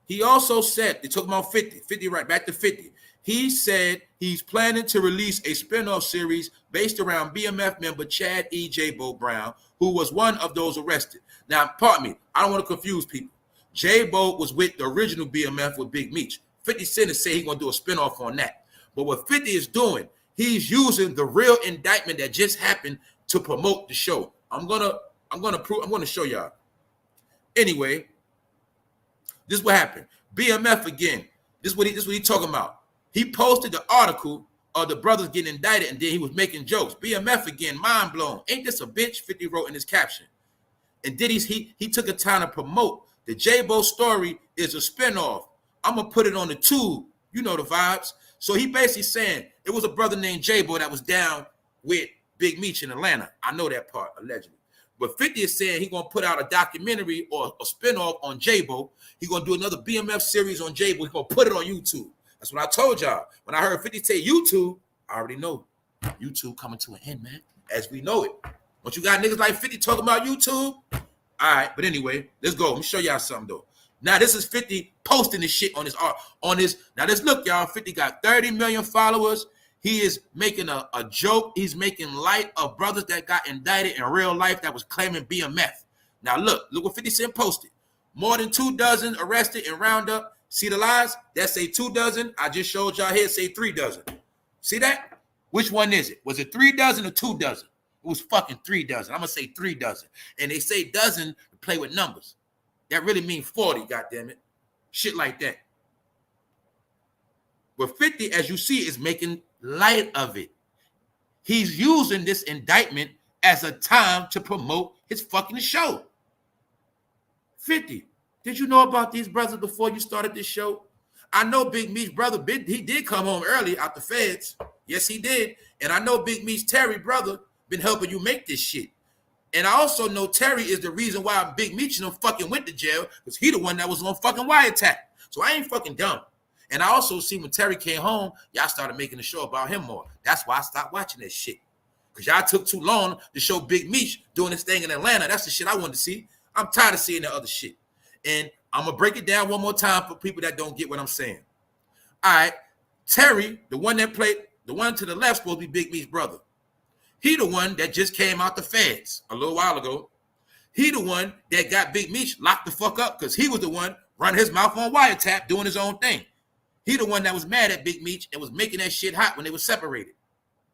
He also said, they talk about 50, right back to 50. He said he's planning to release a spinoff series based around BMF member Chad E. J-Bo Brown, who was one of those arrested. Now, pardon me, I don't want to confuse people. J-Bo was with the original BMF with Big Meech. 50 Cent is saying he's going to do a spinoff on that. But what 50 is doing, he's using the real indictment that just happened to promote the show. I'm gonna show y'all. Anyway, this is what happened. BMF again. This is what he talking about. He posted the article of the brothers getting indicted, and then he was making jokes. BMF again, mind blown. Ain't this a bitch? 50 wrote in his caption. And then he took a time to promote the J-Bo story is a spinoff. I'm gonna put it on the tube. You know the vibes. So he basically saying it was a brother named J-Bo that was down with Big Meech in Atlanta. I know that part, allegedly. But 50 is saying he's going to put out a documentary or a spinoff on J-Bo. He's going to do another BMF series on J-Bo. He's going to put it on YouTube. That's what I told y'all. When I heard 50 say YouTube, I already know YouTube coming to an end, man, as we know it. Once you got niggas like 50 talking about YouTube, all right. But anyway, let's go. Let me show y'all something, though. Now, this is 50 posting this shit on his art. Now, let's look, y'all. 50 got 30 million followers. He is making a joke. He's making light of brothers that got indicted in real life that was claiming BMF. Now, look what 50 Cent posted. More than 24 arrested in roundup. See the lies? That say 24. I just showed y'all here, say 36. See that? Which one is it? Was it 36 or 24? It was fucking 36. I'm going to say 36. And they say dozen to play with numbers. That really means 40, goddammit. Shit like that. But 50, as you see, is making light of it. He's using this indictment as a time to promote his fucking show. 50, did you know about these brothers before you started this show? I know Big Meech's brother, he did come home early out the feds. Yes, he did. And I know Big Meech's Terry brother been helping you make this shit. And I also know Terry is the reason why Big Meech and them fucking went to jail, because he the one that was on fucking wiretap. So I ain't fucking dumb. And I also see when Terry came home, y'all started making a show about him more. That's why I stopped watching that shit. Because y'all took too long to show Big Meech doing this thing in Atlanta. That's the shit I wanted to see. I'm tired of seeing that other shit. And I'm going to break it down one more time for people that don't get what I'm saying. All right. Terry, the one that played, the one to the left, supposed to be Big Meech's brother. He the one that just came out the feds a little while ago. He the one that got Big Meech locked the fuck up because he was the one running his mouth on wiretap doing his own thing. He the one that was mad at Big Meech and was making that shit hot when they were separated.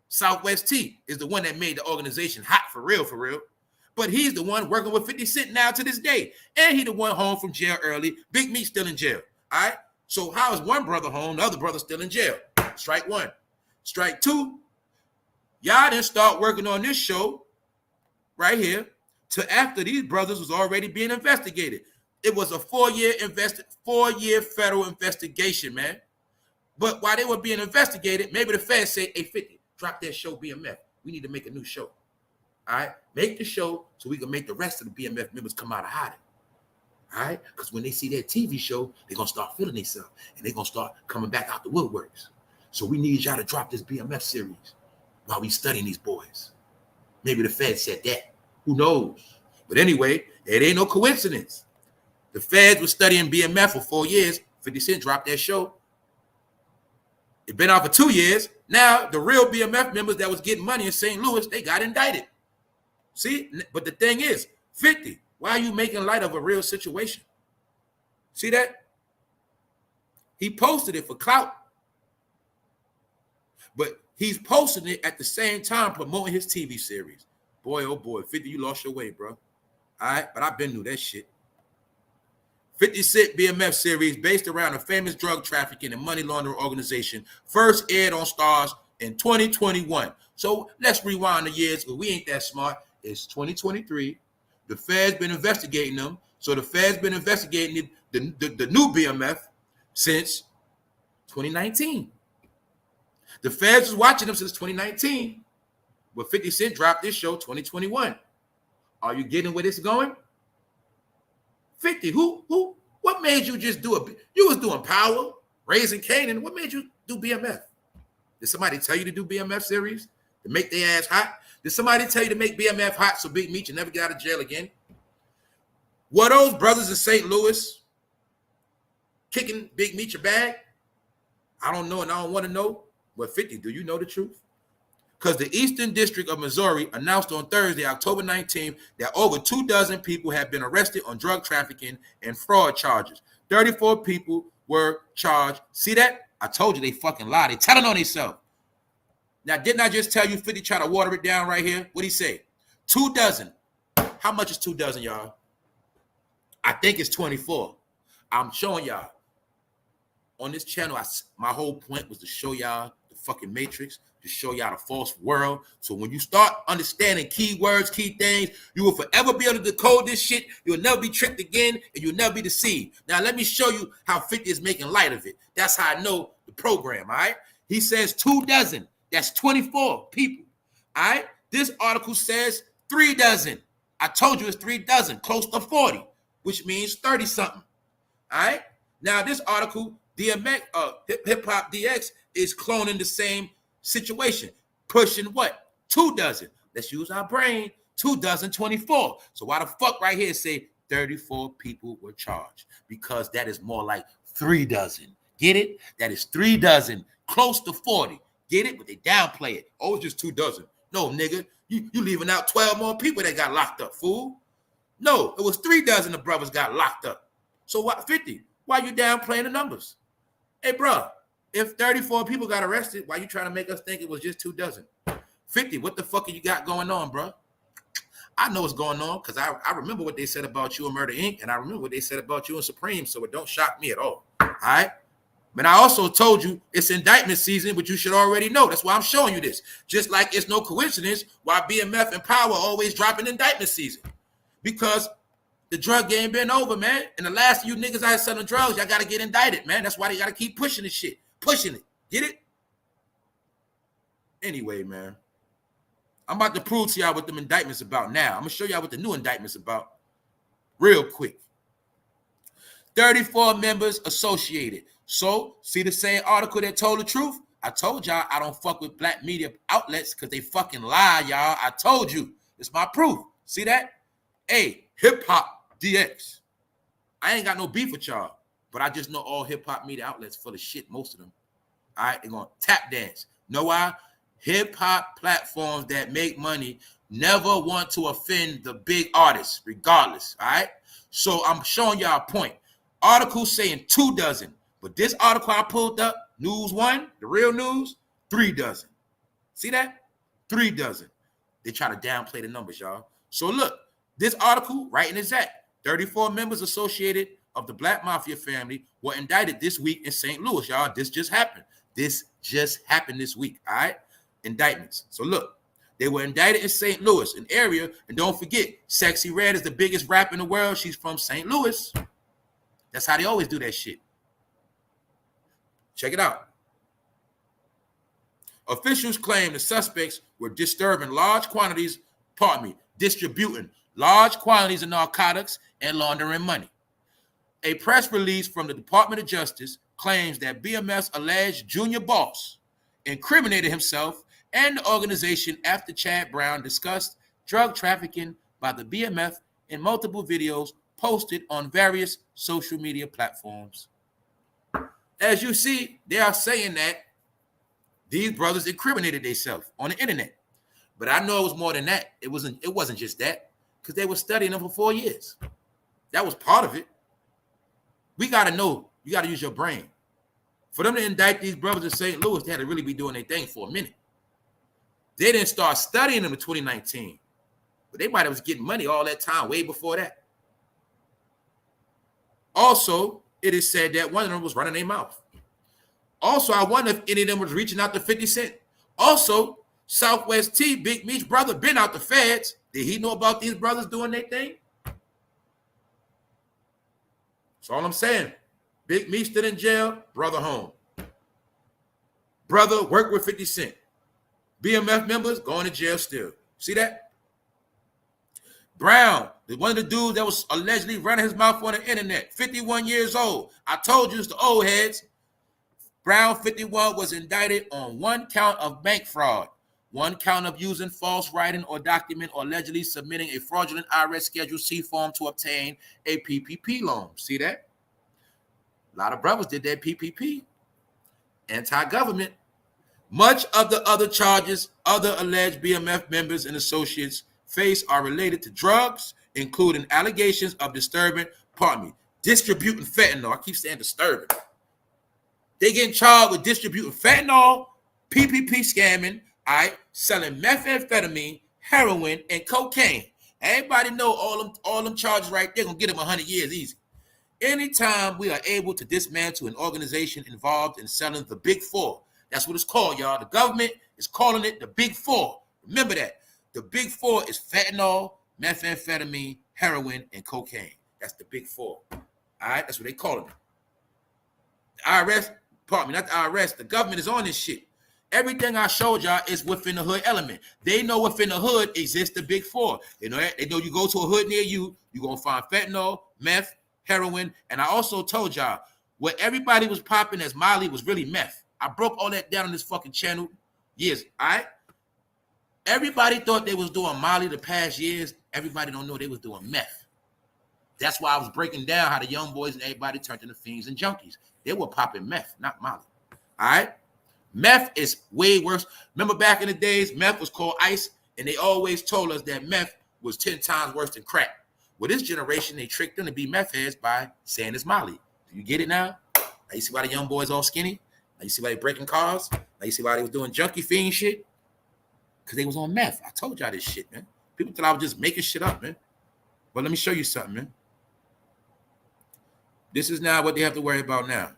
Southwest T is the one that made the organization hot for real, for real. But he's the one working with 50 Cent now to this day. And he the one home from jail early. Big Meech still in jail. All right? So how is one brother home, the other brother still in jail? Strike one. Strike two, y'all didn't start working on this show right here till after these brothers was already being investigated. It was a 4-year federal investigation, man. But while they were being investigated, maybe the feds say, hey, 50, drop that show BMF. We need to make a new show. All right? Make the show so we can make the rest of the BMF members come out of hiding. All right? Because when they see that TV show, they're going to start feeling themselves. And they're going to start coming back out the woodworks. So we need y'all to drop this BMF series while we studying these boys. Maybe the feds said that. Who knows? But anyway, it ain't no coincidence. The feds were studying BMF for 4 years. 50 Cent dropped that show. It been out for 2 years. Now, the real BMF members that was getting money in St. Louis, they got indicted. See? But the thing is, 50, why are you making light of a real situation? See that? He posted it for clout. But he's posting it at the same time promoting his TV series. Boy, oh boy, 50, you lost your way, bro. All right? But I've been through that shit. 50 Cent BMF series based around a famous drug trafficking and money laundering organization first aired on Stars in 2021. So let's rewind the years, because we ain't that smart. It's 2023. The Fed's been investigating them. So the Fed's been investigating the new BMF since 2019. The Feds was watching them since 2019. But 50 Cent dropped this show 2021. Are you getting where this is going? 50, what made you just do it? You was doing Power, Raising Canaan. What made you do BMF? Did somebody tell you to do BMF series to make their ass hot? Did somebody tell you to make BMF hot so Big Meech never get out of jail again? Were those brothers in St. Louis kicking Big Meech a bag? I don't know, and I don't want to know. But 50, do you know the truth? Because the Eastern District of Missouri announced on Thursday, October 19th, that over 24 people have been arrested on drug trafficking and fraud charges. 34 people were charged. See that? I told you they fucking lied. They telling on themselves. Now, didn't I just tell you 50 try to water it down right here? What'd he say? 24. How much is 24, y'all? I think it's 24. I'm showing y'all. On this channel, my whole point was to show y'all the fucking matrix, to show y'all the false world. So when you start understanding key words, key things, you will forever be able to decode this shit. You'll never be tricked again, and you'll never be deceived. Now, let me show you how 50 is making light of it. That's how I know the program, all right? He says 24. That's 24 people, all right? This article says 36. I told you it's 36, close to 40, which means 30-something, all right? Now, this article, DMX, Hip Hop DX, is cloning the same situation, pushing what? 24. Let's use our brain. 24. So why the fuck right here say 34 people were charged? Because that is more like 36. Get it? That is 36, close to 40. Get it? But they downplay it. Oh, it's just 24. No, nigga, you leaving out 12 more people that got locked up, fool. No, it was 36 the brothers got locked up. So what? 50? Why you downplaying the numbers? Hey, bro, if 34 people got arrested, why you trying to make us think it was just 24? 50, what the fuck you got going on, bro? I know what's going on because I remember what they said about you in Murder Inc., and I remember what they said about you in Supreme, so it don't shock me at all, all right? But I also told you it's indictment season, but you should already know. That's why I'm showing you this. Just like it's no coincidence why BMF and Power always dropping indictment season. Because the drug game been over, man. And the last of you niggas out here selling drugs, y'all got to get indicted, man. That's why they got to keep pushing this shit. Pushing it. Get it? Anyway, man. I'm about to prove to y'all what them indictments about now. I'm going to show y'all what the new indictment's about real quick. 34 members associated. So, see the same article that told the truth? I told y'all I don't fuck with black media outlets because they fucking lie, y'all. I told you. It's my proof. See that? Hey, Hip Hop DX. I ain't got no beef with y'all, but I just know all hip hop media outlets full of shit, most of them. All right, they're going to tap dance. Know why? Hip hop platforms that make money never want to offend the big artists, regardless. All right, so I'm showing y'all a point. Article saying 24, but this article I pulled up, News One, the real news, 36. See that? 36. They try to downplay the numbers, y'all. So look. This article, right in exact, 34 members associated of the Black Mafia family were indicted this week in St. Louis, y'all. This just happened. This just happened this week, all right? Indictments. So look, they were indicted in St. Louis, an area, and don't forget, Sexy Red is the biggest rapper in the world. She's from St. Louis. That's how they always do that shit. Check it out. Officials claim the suspects were distributing large quantities of narcotics and laundering money. A press release from the Department of Justice claims that BMF's alleged junior boss incriminated himself and the organization after Chad Brown discussed drug trafficking by the BMF in multiple videos posted on various social media platforms. As you see, they are saying that these brothers incriminated themselves on the internet. But I know it was more than that. It wasn't just that, because they were studying them for 4 years. That was part of it. We got to know. You got to use your brain. For them to indict these brothers in St. Louis, they had to really be doing their thing for a minute. They didn't start studying them in 2019. But they might have was getting money all that time, way before that. Also, it is said that one of them was running their mouth. Also, I wonder if any of them was reaching out to 50 Cent. Also, Southwest T, Big Meech's brother, been out the feds. Did he know about these brothers doing their thing? That's all I'm saying. Big Meech still in jail, brother home. Brother worked with 50 Cent. BMF members going to jail still. See that? Brown, one of the dudes that was allegedly running his mouth on the internet, 51 years old. I told you it's the old heads. Brown, 51, was indicted on 1 count of bank fraud, 1 count of using false writing or document or allegedly submitting a fraudulent IRS Schedule C form to obtain a PPP loan. See that? A lot of brothers did that PPP. Anti-government. Much of the other charges other alleged BMF members and associates face are related to drugs, including allegations of distributing fentanyl. I keep saying disturbing. They getting charged with distributing fentanyl, PPP scamming, all right, selling methamphetamine, heroin, and cocaine. Everybody know all them charges right there gonna get them 100 years easy. Anytime we are able to dismantle an organization involved in selling the Big Four, that's what it's called, y'all. The government is calling it the Big Four. Remember that. The Big Four is fentanyl, methamphetamine, heroin, and cocaine. That's the Big Four. All right, that's what they call it. The IRS, pardon me, not the IRS, the government is on this shit. Everything I showed y'all is within the hood element. They know within the hood exists the Big Four. They know you go to a hood near you, you're going to find fentanyl, meth, heroin, and I also told y'all what everybody was popping as Molly was really meth. I broke all that down on this fucking channel years, all right? Everybody thought they was doing Molly the past years. Everybody don't know they was doing meth. That's why I was breaking down how the young boys and everybody turned into fiends and junkies. They were popping meth, not Molly, all right? Meth is way worse. Remember back in the days, meth was called ice, and they always told us that meth was 10 times worse than crack. Well, this generation, they tricked them to be meth heads by saying it's Molly. Do you get it now? Now you see why the young boys all skinny? Now you see why they breaking cars? Now you see why they was doing junkie fiend shit? Because they was on meth. I told y'all this shit, man. People thought I was just making shit up, man. But let me show you something, man. This is now what they have to worry about now.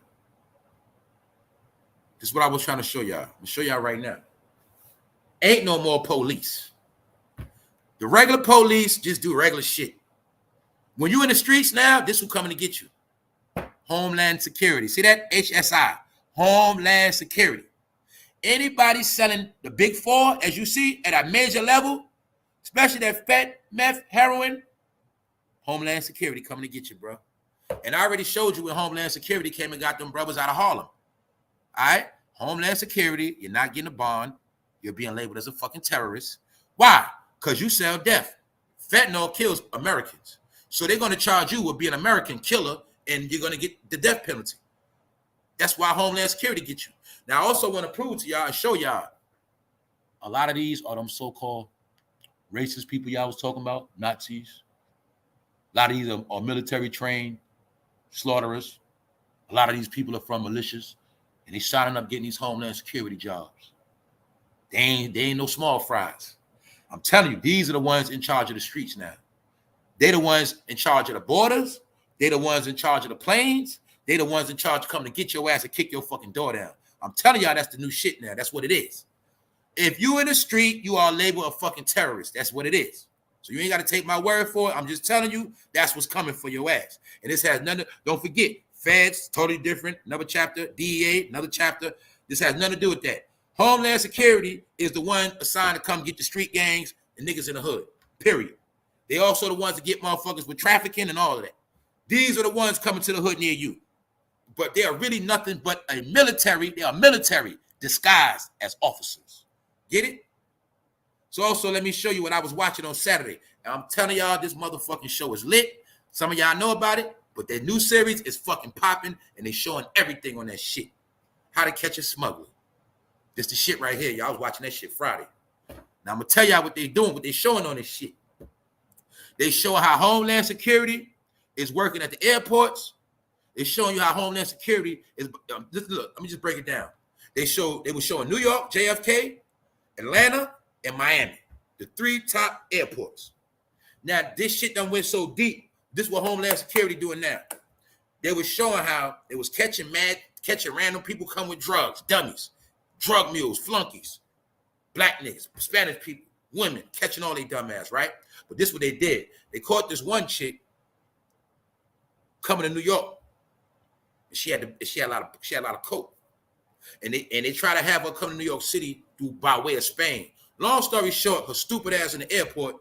This is what I was trying to show y'all. I'm going to show y'all right now. Ain't no more police. The regular police just do regular shit. When you in the streets now, this will come to get you. Homeland Security. See that? HSI. Homeland Security. Anybody selling the Big Four, as you see, at a major level, especially that fat, meth, heroin, Homeland Security coming to get you, bro. And I already showed you when Homeland Security came and got them brothers out of Harlem. All right? Homeland Security, you're not getting a bond. You're being labeled as a fucking terrorist. Why? Because you sell death. Fentanyl kills Americans. So they're going to charge you with being an American killer, and you're going to get the death penalty. That's why Homeland Security gets you. Now, I also want to prove to y'all and show y'all, a lot of these are them so-called racist people y'all was talking about, Nazis. A lot of these are military trained slaughterers. A lot of these people are from militias, and they signing up getting these Homeland Security jobs. They ain't no small fries. I'm telling you, these are the ones in charge of the streets now. They're the ones in charge of the borders. They're the ones in charge of the planes. They're the ones in charge of coming to get your ass and kick your fucking door down. I'm telling y'all, that's the new shit now. That's what it is. If you in the street, you are labeled a fucking terrorist. That's what it is. So you ain't got to take my word for it. I'm just telling you, that's what's coming for your ass. And this has nothing, don't forget, feds, totally different, another chapter, DEA, another chapter. This has nothing to do with that. Homeland Security is the one assigned to come get the street gangs and niggas in the hood, period. They also the ones that get motherfuckers with trafficking and all of that. These are the ones coming to the hood near you. But they are really nothing but a military. They are military disguised as officers. Get it? So also, let me show you what I was watching on Saturday. And I'm telling y'all, this motherfucking show is lit. Some of y'all know about it, but their new series is fucking popping, and they showing everything on that shit. How to catch a smuggler. This the shit right here. Y'all was watching that shit Friday. Now, I'm going to tell y'all what they doing, what they showing on this shit. They show how Homeland Security is working at the airports. It's showing you how Homeland Security is. Look, let me just break it down. They were showing New York, JFK, Atlanta, and Miami, the 3 top airports. Now, this shit done went so deep. This is what Homeland Security doing now. they was showing how they was catching random people come with drugs, dummies, drug mules, flunkies, black niggas, Spanish people, women, catching all they dumb ass, right? But this is what they did. They caught this one chick coming to New York. And she had a lot of coke. And they try to have her come to New York City by way of Spain. Long story short, her stupid ass in the airport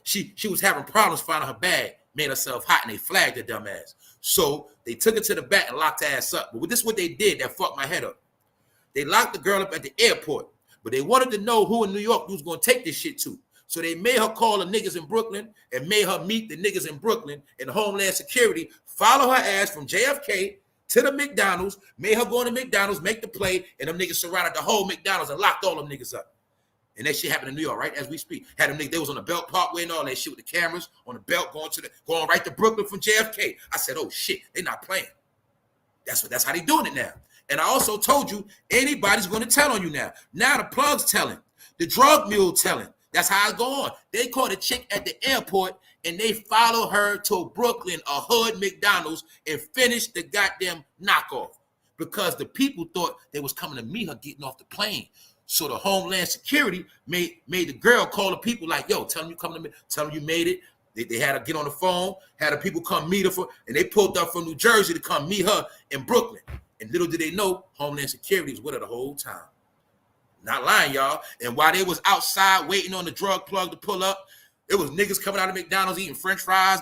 she was having problems finding her bag, made herself hot, and they flagged her dumb ass. So they took her to the back and locked her ass up. But this is what they did that fucked my head up. They locked the girl up at the airport, but they wanted to know who in New York was going to take this shit to. So they made her call the niggas in Brooklyn and made her meet the niggas in Brooklyn, and Homeland Security follow her ass from JFK to the McDonald's, made her go to McDonald's, make the play, and them niggas surrounded the whole McDonald's and locked all them niggas up. And that shit happened in New York, right? As we speak. Had them niggas, they was on the Belt Parkway and all that shit with the cameras on the belt going right to Brooklyn from JFK. I said, oh shit, they not playing. That's how they doing it now. And I also told you, anybody's going to tell on you now. Now the plug's telling. The drug mule telling. That's how it go on. They caught a chick at the airport and they followed her to Brooklyn, a hood McDonald's, and finished the goddamn knockoff because the people thought they was coming to meet her getting off the plane. So the Homeland Security made the girl call the people like, yo, tell them you come to me, tell them you made it. They had her get on the phone, had the people come meet her, and they pulled up from New Jersey to come meet her in Brooklyn. And little did they know, Homeland Security was with her the whole time. Not lying, y'all. And while they was outside waiting on the drug plug to pull up, it was niggas coming out of McDonald's eating French fries,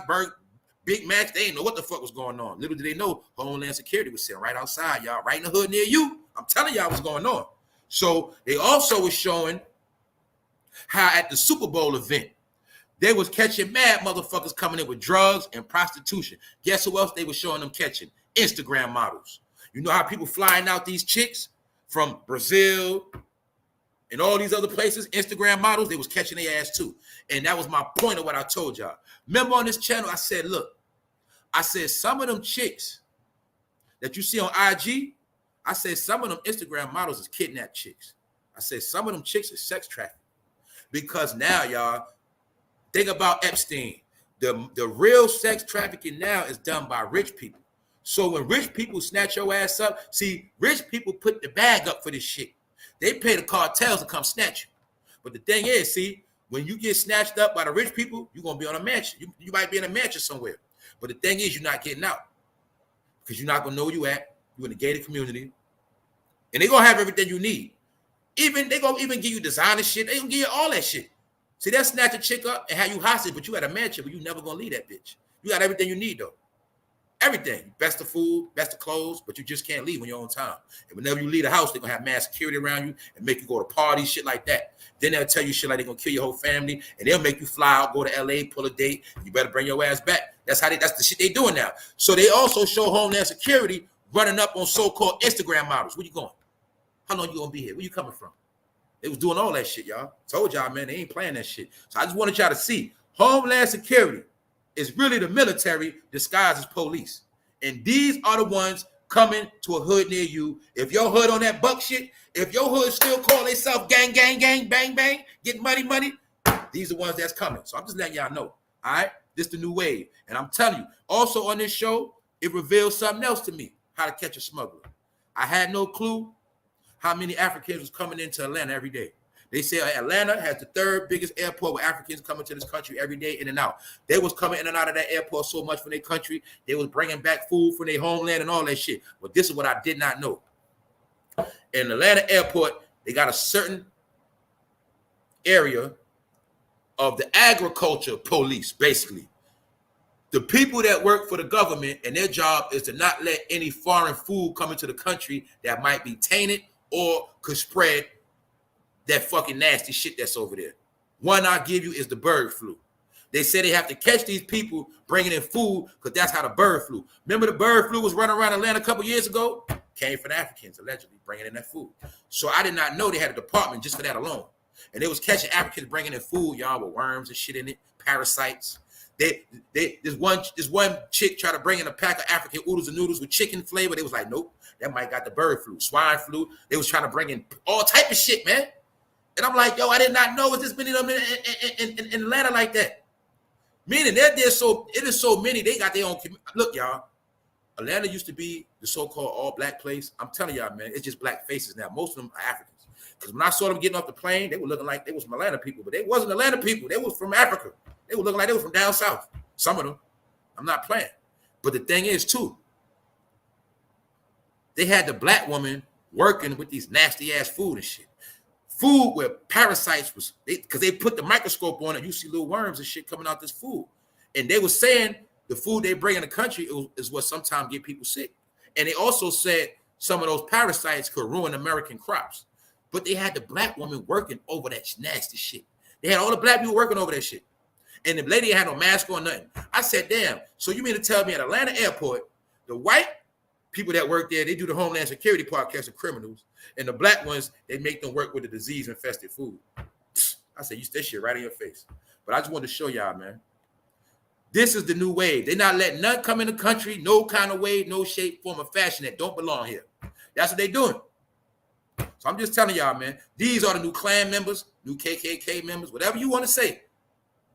Big Macs. They didn't know what the fuck was going on. Little did they know, Homeland Security was sitting right outside, y'all, right in the hood near you. I'm telling y'all what's going on. So they also was showing how at the Super Bowl event, they was catching mad motherfuckers coming in with drugs and prostitution. Guess who else they was showing them catching? Instagram models. You know how people flying out these chicks from Brazil and all these other places, Instagram models, they was catching their ass too. And that was my point of what I told y'all. Remember on this channel, I said, look, I said some of them chicks that you see on IG, I said some of them Instagram models is kidnapped chicks. I said some of them chicks is sex trafficking. Because now, y'all, think about Epstein. The real sex trafficking now is done by rich people. So when rich people snatch your ass up, see, rich people put the bag up for this shit. They pay the cartels to come snatch you. But the thing is, see, when you get snatched up by the rich people, you're going to be on a mansion. You might be in a mansion somewhere. But the thing is, you're not getting out. Because you're not going to know where you at. You're in a gated community. And they're going to have everything you need. They're going to even give you designer shit. They're going to give you all that shit. See, they'll snatch a chick up and have you hostage, but you at a mansion, but you never going to leave that bitch. You got everything you need, though. Everything. Best of food, best of clothes, but you just can't leave on your own time. And whenever you leave the house, they're going to have mass security around you and make you go to parties, shit like that. Then they'll tell you shit like they're going to kill your whole family, and they'll make you fly out, go to LA, pull a date. You better bring your ass back. That's the shit they doing now. So they also show Homeland Security running up on so-called Instagram models. Where you going? How long you going to be here? Where you coming from? They was doing all that shit, y'all. Told y'all, man, they ain't playing that shit. So I just wanted y'all to see Homeland Security is really the military disguised as police. And these are the ones coming to a hood near you. If your hood on that buck shit, if your hood still call themselves gang, gang, gang, bang, bang, get money, these are the ones that's coming. So I'm just letting y'all know, all right? This the new wave. And I'm telling you, also on this show, it reveals something else to me, how to catch a smuggler. I had no clue how many Africans was coming into Atlanta every day. They say Atlanta has the third biggest airport where Africans come into this country every day in and out. They was coming in and out of that airport so much from their country. They was bringing back food from their homeland and all that shit. But this is what I did not know. In Atlanta airport, they got a certain area of the agriculture police, basically. The people that work for the government and their job is to not let any foreign food come into the country that might be tainted or could spread that fucking nasty shit that's over there. One I'll give you is the bird flu. They say they have to catch these people bringing in food because that's how the bird flu. Remember the bird flu was running around Atlanta a couple years ago? Came from the Africans, allegedly, bringing in that food. So I did not know they had a department just for that alone. And they was catching Africans bringing in food, y'all, with worms and shit in it, parasites. This one chick tried to bring in a pack of African oodles and noodles with chicken flavor. They was like, nope, that might got the bird flu, swine flu. They was trying to bring in all type of shit, man. And I'm like, yo, I did not know it was this many of them in Atlanta like that. Meaning it is so many, they got their own. Look, y'all, Atlanta used to be the so-called all-black place. I'm telling y'all, man, it's just black faces now. Most of them are Africans. Because when I saw them getting off the plane, they were looking like they was from Atlanta people, but they wasn't Atlanta people. They was from Africa. They were looking like they was from down south. Some of them. I'm not playing. But the thing is, too, they had the black woman working with these nasty-ass food and shit. Food where parasites was, because they put the microscope on it, you see little worms and shit coming out this food. And they were saying the food they bring in the country is what sometimes get people sick. And they also said some of those parasites could ruin American crops. But they had the black woman working over that nasty shit. They had all the black people working over that shit. And the lady had no mask on, nothing. I said, damn, so you mean to tell me at Atlanta airport, the white people that work there, they do the Homeland Security part, catching criminals. And the black ones, they make them work with the disease-infested food. I said, you that shit right in your face. But I just wanted to show y'all, man. This is the new wave. They're not letting none come in the country, no kind of way, no shape, form, or fashion that don't belong here. That's what they're doing. So I'm just telling y'all, man, these are the new Klan members, new KKK members, whatever you want to say.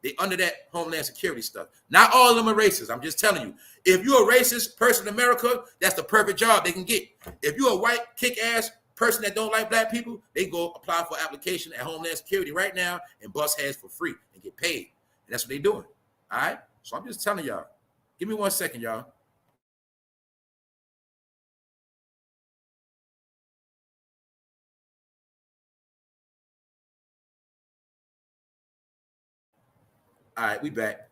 They under that Homeland Security stuff. Not all of them are racist. I'm just telling you. If you're a racist person in America, that's the perfect job they can get. If you're a white, kick-ass person that don't like black people, they go apply for application at Homeland Security right now and bust heads for free and get paid. And that's what they're doing. All right? So I'm just telling y'all. Give me 1 second, y'all. All right, we back.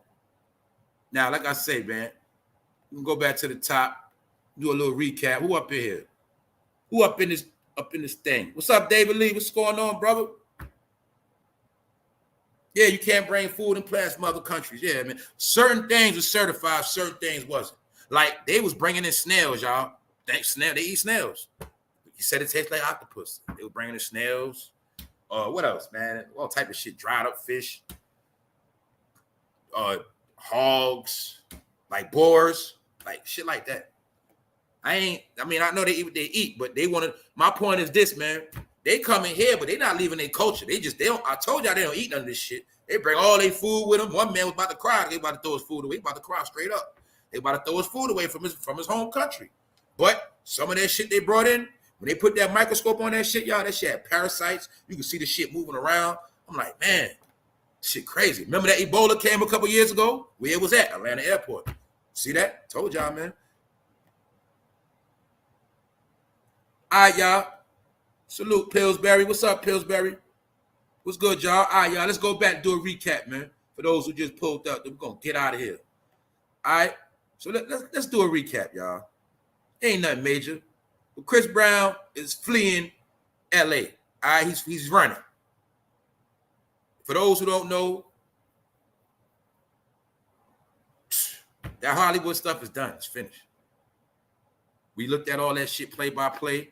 Now, like I say, man, we can go back to the top, do a little recap. Who up in here? Who up in this thing? What's up, David Lee? What's going on, brother? Yeah, you can't bring food and plants from other countries. Yeah, man. Certain things were certified, certain things wasn't. Like they was bringing in snails, y'all. They eat snails. You said it tastes like octopus. They were bringing in snails. What else, man? All type of shit, dried up fish. Hogs, like boars, like shit like that. I know they eat what they eat, but they want to. My point is this, man. They come in here, but they not leaving their culture. They don't. I told y'all they don't eat none of this shit. They bring all their food with them. One man was about to cry. They about to throw his food away. He about to cry straight up. They about to throw his food away from his home country. But some of that shit they brought in, when they put that microscope on that shit, y'all, that shit had parasites. You can see the shit moving around. I'm like, man. Shit crazy. Remember that Ebola came a couple years ago? Where it was at? Atlanta airport. See that? Told y'all, man. All right, y'all. Salute, Pillsbury. What's up, Pillsbury? What's good, y'all? All right, y'all. Let's go back and do a recap, man. For those who just pulled up, we're going to get out of here. All right? So let's do a recap, y'all. Ain't nothing major. But Chris Brown is fleeing L.A. All right? He's running. For those who don't know, that Hollywood stuff is done. It's finished. We looked at all that shit play by play.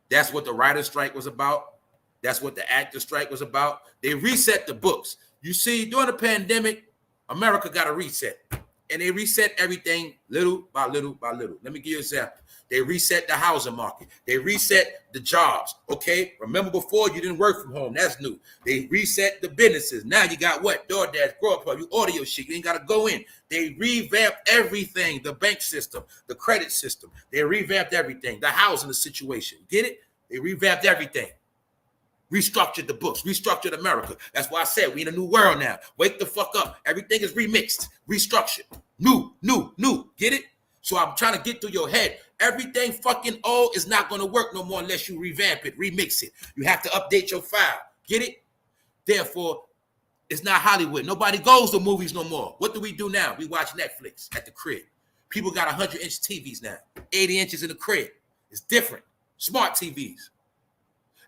That's what the writer's strike was about. That's what the actor strike was about. They reset the books. You see, during the pandemic, America got a reset. And they reset everything little by little by little. Let me give you an example. They reset the housing market. They reset the jobs, okay? Remember before, you didn't work from home. That's new. They reset the businesses. Now you got what? DoorDash, Grubhub, you order your shit. You ain't got to go in. They revamped everything, the bank system, the credit system. They revamped everything, the housing situation. Get it? They revamped everything. Restructured the books, restructured America. That's why I said we in a new world now. Wake the fuck up. Everything is remixed, restructured. New. Get it? So I'm trying to get through your head. Everything fucking old is not going to work no more unless you revamp it, remix it. You have to update your file. Get it? Therefore, it's not Hollywood. Nobody goes to movies no more. What do we do now? We watch Netflix at the crib. People got 100-inch TVs now, 80 inches in the crib. It's different. Smart TVs.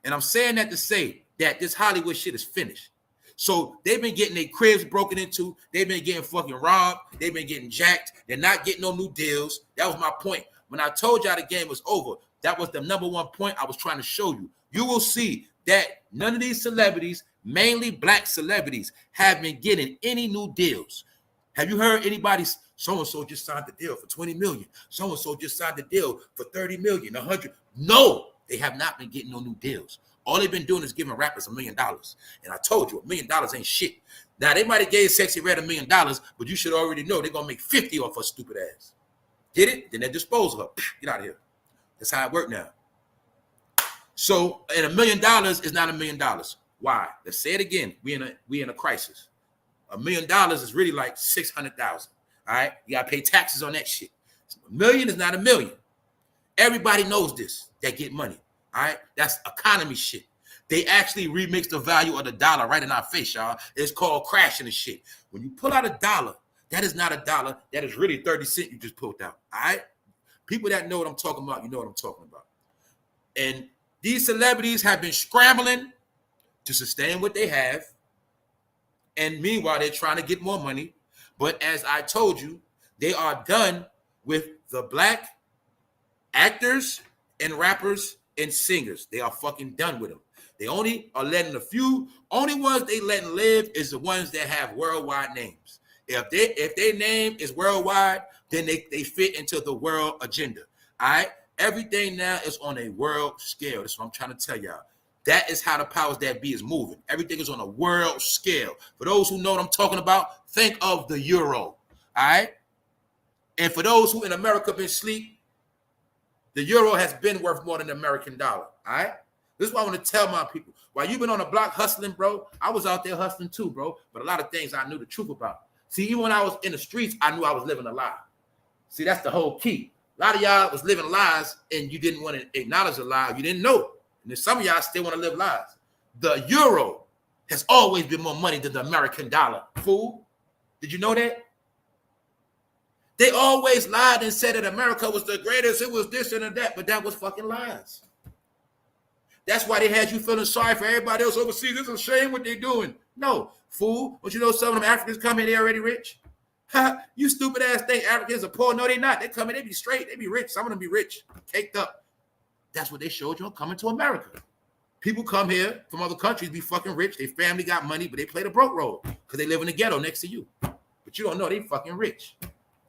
And I'm saying that to say that this Hollywood shit is finished. So they've been getting their cribs broken into. They've been getting fucking robbed. They've been getting jacked. They're not getting no new deals. That was my point. When I told y'all the game was over, that was the number one point I was trying to show you. You will see that none of these celebrities, mainly black celebrities, have been getting any new deals. Have you heard anybody, so-and-so just signed the deal for 20 million. So-and-so just signed the deal for 30 million, 100. No, they have not been getting no new deals. All they've been doing is giving rappers $1 million. And I told you, $1 million ain't shit. Now, they might have gave Sexy Red $1 million, but you should already know they're going to make 50 off her stupid ass. Get it? Then they dispose of her. Get out of here. That's how it works now. So, and $1 million is not $1 million. Why? Let's say it again. We in a crisis. $1 million is really like 600,000. All right, you gotta pay taxes on that shit. $1 million is not $1 million. Everybody knows this. That get money. All right, that's economy shit. They actually remix the value of the dollar right in our face, y'all. It's called crashing and shit. When you pull out a dollar, that is not a dollar. That is really 30 cents you just pulled out. All right, people that know what I'm talking about, you know what I'm talking about. And these celebrities have been scrambling to sustain what they have. And meanwhile, they're trying to get more money. But as I told you, they are done with the black actors and rappers and singers. They are fucking done with them. They only are letting a few, only ones they letting live is the ones that have worldwide names. If their name is worldwide, then they fit into the world agenda. All right? Everything now is on a world scale. That's what I'm trying to tell y'all. That is how the powers that be is moving. Everything is on a world scale. For those who know what I'm talking about, think of the euro. All right? And for those who in America been asleep, the euro has been worth more than the American dollar. All right? This is what I want to tell my people. While you've been on the block hustling, bro, I was out there hustling too, bro. But a lot of things I knew the truth about. See, even when I was in the streets, I knew I was living a lie. See, that's the whole key. A lot of y'all was living lies and you didn't want to acknowledge the lie. You didn't know. And then some of y'all still want to live lies. The euro has always been more money than the American dollar. Fool. Did you know that? They always lied and said that America was the greatest. It was this and that, but that was fucking lies. That's why they had you feeling sorry for everybody else overseas. It's a shame what they're doing. No, fool. Don't you know some of them Africans come here, they already rich? You stupid ass think Africans are poor. No, they not. They come in, they be straight. They be rich. Some of them be rich, caked up. That's what they showed you on coming to America. People come here from other countries, be fucking rich. Their family got money, but they play the broke role because they live in the ghetto next to you. But you don't know they fucking rich.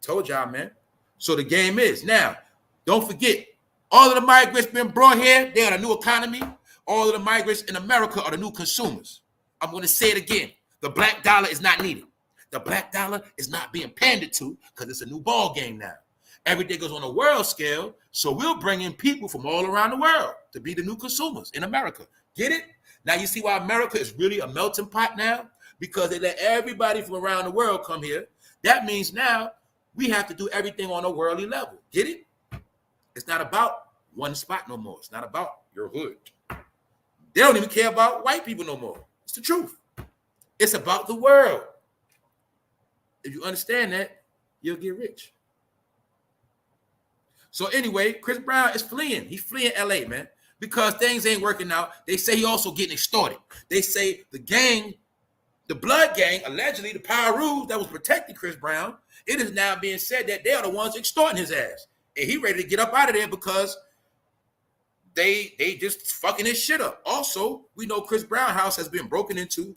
Told y'all, man. So the game is. Now, don't forget, all of the migrants been brought here. They are the new economy. All of the migrants in America are the new consumers. I'm going to say it again. The black dollar is not needed. The black dollar is not being pandered to because it's a new ball game now. Everything goes on a world scale, so we'll bring in people from all around the world to be the new consumers in America. Get it? Now you see why America is really a melting pot now? Because they let everybody from around the world come here. That means now we have to do everything on a worldly level. Get it? It's not about one spot no more. It's not about your hood. They don't even care about white people no more. It's the truth. It's about the world. If you understand that, you'll get rich. So anyway, Chris Brown is fleeing. He's fleeing LA, man, because things ain't working out. They say he also getting extorted. They say the gang, the blood gang, allegedly the PARODY that was protecting Chris Brown, it is now being said that they are the ones extorting his ass. And he ready to get up out of there because they just fucking his shit up. Also, we know Chris Brown house has been broken into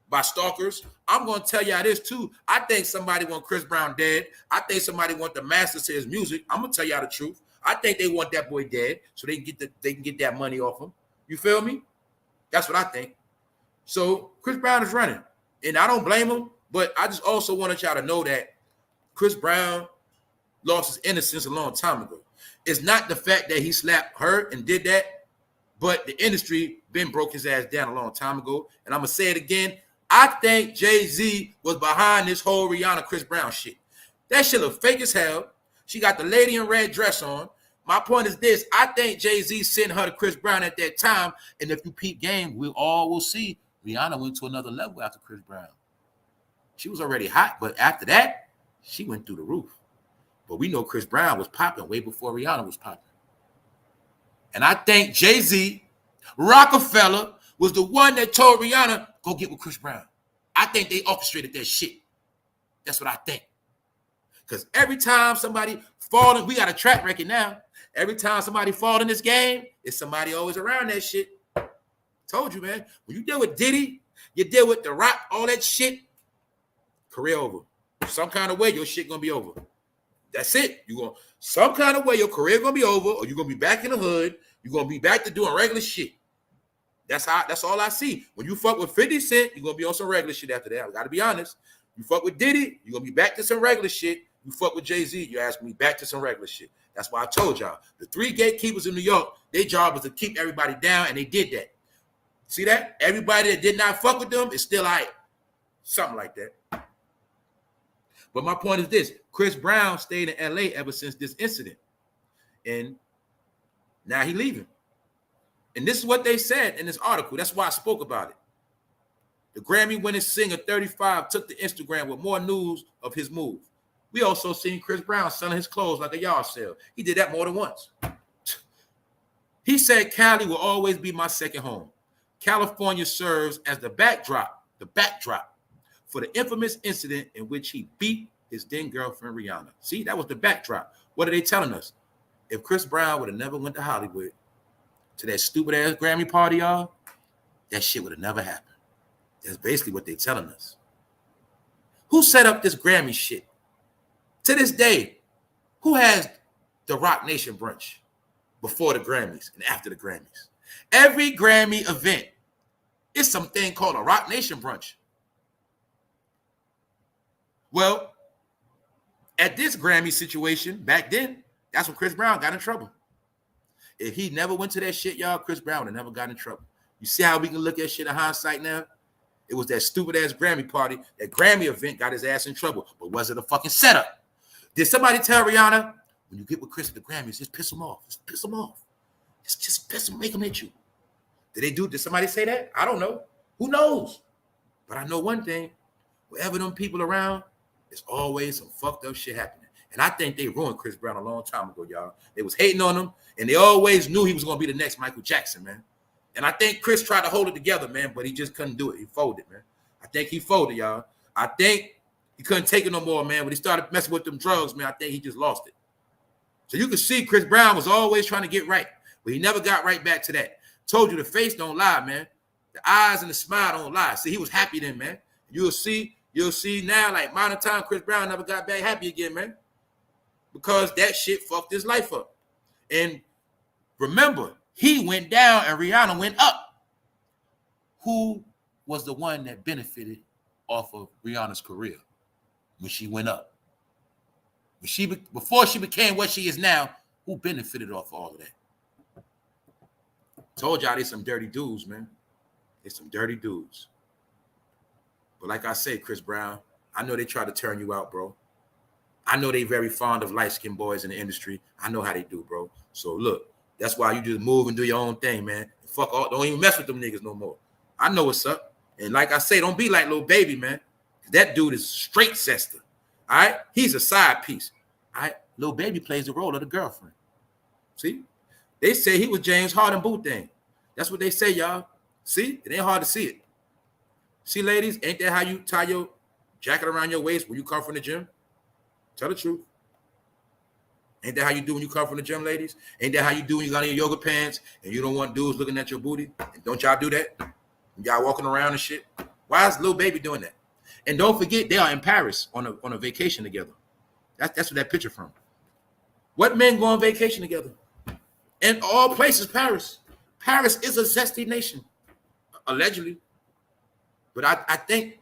by stalkers. I'm going to tell y'all this too. I think somebody want Chris Brown dead. I think somebody want the masters to his music. I'm going to tell y'all the truth. I think they want that boy dead so they can get that money off him. You feel me? That's what I think. So Chris Brown is running. And I don't blame him, but I just also wanted y'all to know that Chris Brown lost his innocence a long time ago. It's not the fact that he slapped her and did that, but the industry been broke his ass down a long time ago. And I'm going to say it again. I think Jay-Z was behind this whole Rihanna Chris Brown shit. That shit look fake as hell. She got the lady in red dress on. My point is this. I think Jay-Z sent her to Chris Brown at that time. And if you peep game, we all will see Rihanna went to another level after Chris Brown. She was already hot, but after that, she went through the roof. But we know Chris Brown was popping way before Rihanna was popping. And I think Jay-Z, Rockefeller, was the one that told Rihanna, go get with Chris Brown. I think they orchestrated that shit. That's what I think. Because every time somebody fall in, we got a track record now. Every time somebody fall in this game, it's somebody always around that shit. Told you, man. When you deal with Diddy, you deal with The Rock, all that shit, career over. Some kind of way, your shit gonna be over. That's it. Some kind of way, your career gonna be over, or you're gonna be back in the hood. You're gonna be back to doing regular shit. That's all I see. When you fuck with 50 Cent, you're gonna be on some regular shit after that. I gotta be honest. You fuck with Diddy, you're gonna be back to some regular shit. You fuck with Jay-Z, you ask me back to some regular shit. That's why I told y'all. The 3 gatekeepers in New York, their job was to keep everybody down, and they did that. See that? Everybody that did not fuck with them is still all right. Something like that. But my point is this. Chris Brown stayed in L.A. ever since this incident. And now he leaving. And this is what they said in this article. That's why I spoke about it. The Grammy-winning singer 35 took to Instagram with more news of his move. We also seen Chris Brown selling his clothes like a yard sale. He did that more than once. He said, Cali will always be my second home. California serves as the backdrop for the infamous incident in which he beat his then girlfriend Rihanna. See, that was the backdrop. What are they telling us? If Chris Brown would have never went to Hollywood to that stupid ass Grammy party, y'all, that shit would have never happened. That's basically what they're telling us. Who set up this Grammy shit? To this day, who has the Rock Nation brunch before the Grammys and after the Grammys? Every Grammy event is something called a Rock Nation brunch. Well, at this Grammy situation back then, that's when Chris Brown got in trouble. If he never went to that shit, y'all, Chris Brown would have never got in trouble. You see how we can look at shit in hindsight now? It was that stupid ass Grammy party, that Grammy event got his ass in trouble. But was it a fucking setup? Did somebody tell Rihanna, when you get with Chris at the Grammys, just piss him off. Just piss him off. Just piss him, make him hit you. Did somebody say that? I don't know. Who knows? But I know one thing. Wherever them people around, there's always some fucked up shit happening. And I think they ruined Chris Brown a long time ago, y'all. They was hating on him, and they always knew he was going to be the next Michael Jackson, man. And I think Chris tried to hold it together, man, but he just couldn't do it. He folded, man. I think he folded, y'all. I think he couldn't take it no more, man. When he started messing with them drugs, man, I think he just lost it. So you can see Chris Brown was always trying to get right, but he never got right back to that. Told you the face don't lie, man. The eyes and the smile don't lie. See, he was happy then, man. You'll see now, like modern time, Chris Brown never got back happy again, man. Because that shit fucked his life up. And remember, he went down and Rihanna went up. Who was the one that benefited off of Rihanna's career when she went up? Before she became what she is now, who benefited off of all of that? Told y'all they some dirty dudes, man. They some dirty dudes. But like I say, Chris Brown, I know they try to turn you out, bro. I know they very fond of light-skinned boys in the industry. I know how they do, bro. So look, that's why you just move and do your own thing, man. Fuck all, don't even mess with them niggas no more. I know what's up. And like I say, don't be like Lil Baby, man. That dude is straight Zesty. All right? He's a side piece. All right? Lil Baby plays the role of the girlfriend. See? They say he was James Harden boo thing. That's what they say, y'all. See? It ain't hard to see it. See, ladies, ain't that how you tie your jacket around your waist when you come from the gym? Tell the truth. Ain't that how you do when you come from the gym, ladies? Ain't that how you do when you got in your yoga pants and you don't want dudes looking at your booty? And don't y'all do that? Y'all walking around and shit? Why is Lil Baby doing that? And don't forget, they are in Paris on a vacation together. That's where that picture from. What men go on vacation together? In all places, Paris. Paris is a zesty nation, allegedly. But I think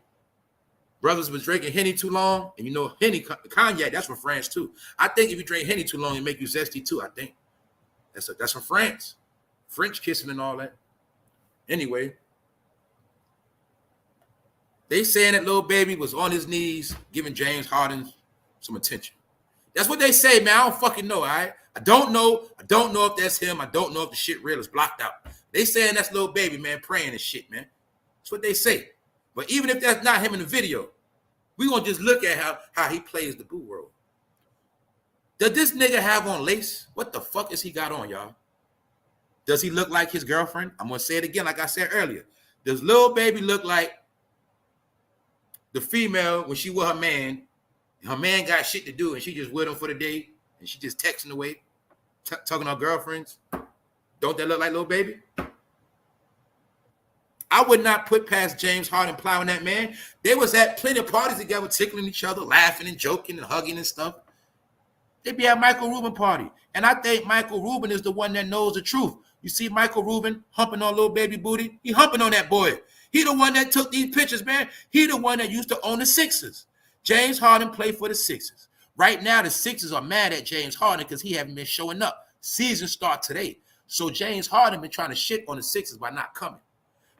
brothers was drinking Henny too long, and you know Henny, cognac, that's from France too. I think if you drink Henny too long, it make you zesty too. I think that's from France, French kissing and all that. Anyway, they saying that Lil Baby was on his knees giving James Harden some attention. That's what they say, man. I don't fucking know. All right, I don't know if that's him. I don't know if the shit real is blocked out. They saying that's Lil Baby, man, praying and shit, man. That's what they say. But even if that's not him in the video, we gonna just look at how he plays the boo role. Does this nigga have on lace? What the fuck is he got on, y'all? Does he look like his girlfriend? I'm gonna say it again, like I said earlier. Does Lil Baby look like the female when she with her man? Her man got shit to do, and she just with him for the day, and she just texting away, talking to her girlfriends? Don't that look like Lil Baby? I would not put past James Harden plowing that man. They was at plenty of parties together, tickling each other, laughing and joking and hugging and stuff. They be at Michael Rubin party. And I think Michael Rubin is the one that knows the truth. You see Michael Rubin humping on Lil Baby booty? He humping on that boy. He the one that took these pictures, man. He the one that used to own the Sixers. James Harden played for the Sixers. Right now, the Sixers are mad at James Harden because he haven't been showing up. Season start today. So James Harden been trying to shit on the Sixers by not coming.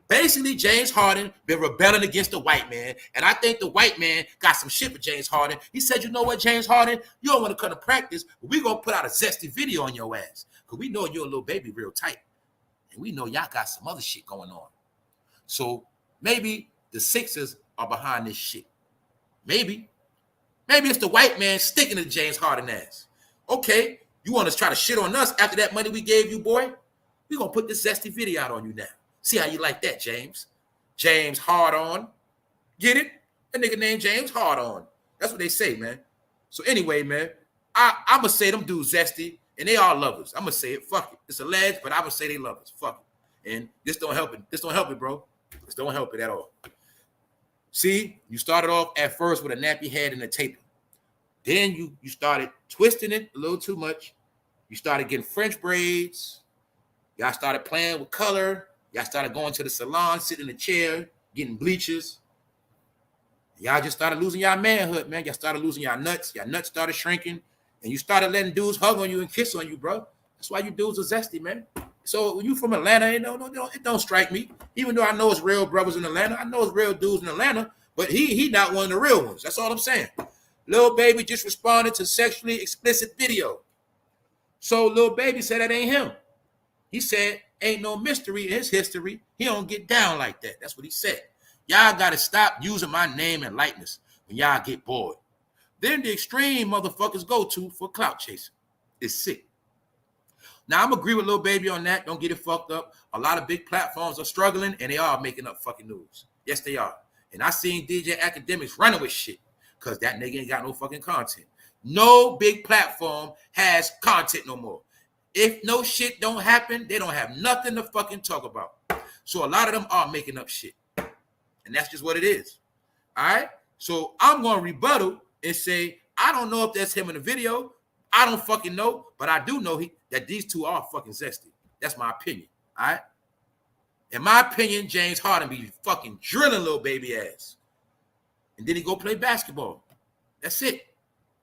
Basically, James Harden been rebelling against the white man, and I think the white man got some shit for James Harden. He said, you know what, James Harden, you don't want to come to practice, but we're going to put out a zesty video on your ass because we know you're a little baby real tight, and we know y'all got some other shit going on. So maybe the Sixers are behind this shit. Maybe it's the white man sticking to James Harden ass. Okay, you want to try to shit on us after that money we gave you, boy? We're going to put this zesty video out on you now. See how you like that, James? James Hard-On. Get it? A nigga named James Hard-On. That's what they say, man. So anyway, man, I'm going to say them dudes zesty, and they all lovers. I'm going to say it. Fuck it. It's alleged, but I'm going to say they lovers. Fuck it. And this don't help it. This don't help it, bro. This don't help it at all. See, you started off at first with a nappy head and a taper. Then you started twisting it a little too much. You started getting French braids. Y'all started playing with color. Y'all started going to the salon, sitting in the chair, getting bleachers. Y'all just started losing y'all manhood, man. Y'all started losing y'all nuts. Y'all nuts started shrinking. And you started letting dudes hug on you and kiss on you, bro. That's why you dudes are zesty, man. So when you from Atlanta, it don't strike me. Even though I know it's real brothers in Atlanta. I know it's real dudes in Atlanta. But he not one of the real ones. That's all I'm saying. Lil Baby just responded to sexually explicit video. So Lil Baby said that ain't him. He said, ain't no mystery in his history. He don't get down like that. That's what he said. Y'all got to stop using my name and likeness when y'all get bored. Then the extreme motherfuckers go to for clout chasing. It's sick. Now, I'm agree with Lil Baby on that. Don't get it fucked up. A lot of big platforms are struggling, and they are making up fucking news. Yes, they are. And I seen DJ Academics running with shit because that nigga ain't got no fucking content. No big platform has content no more. If no shit don't happen, they don't have nothing to fucking talk about. So a lot of them are making up shit. And that's just what it is. All right? So I'm going to rebuttal and say, I don't know if that's him in the video. I don't fucking know. But I do know that these two are fucking zesty. That's my opinion. All right? In my opinion, James Harden be fucking drilling Lil Baby ass. And then he go play basketball. That's it.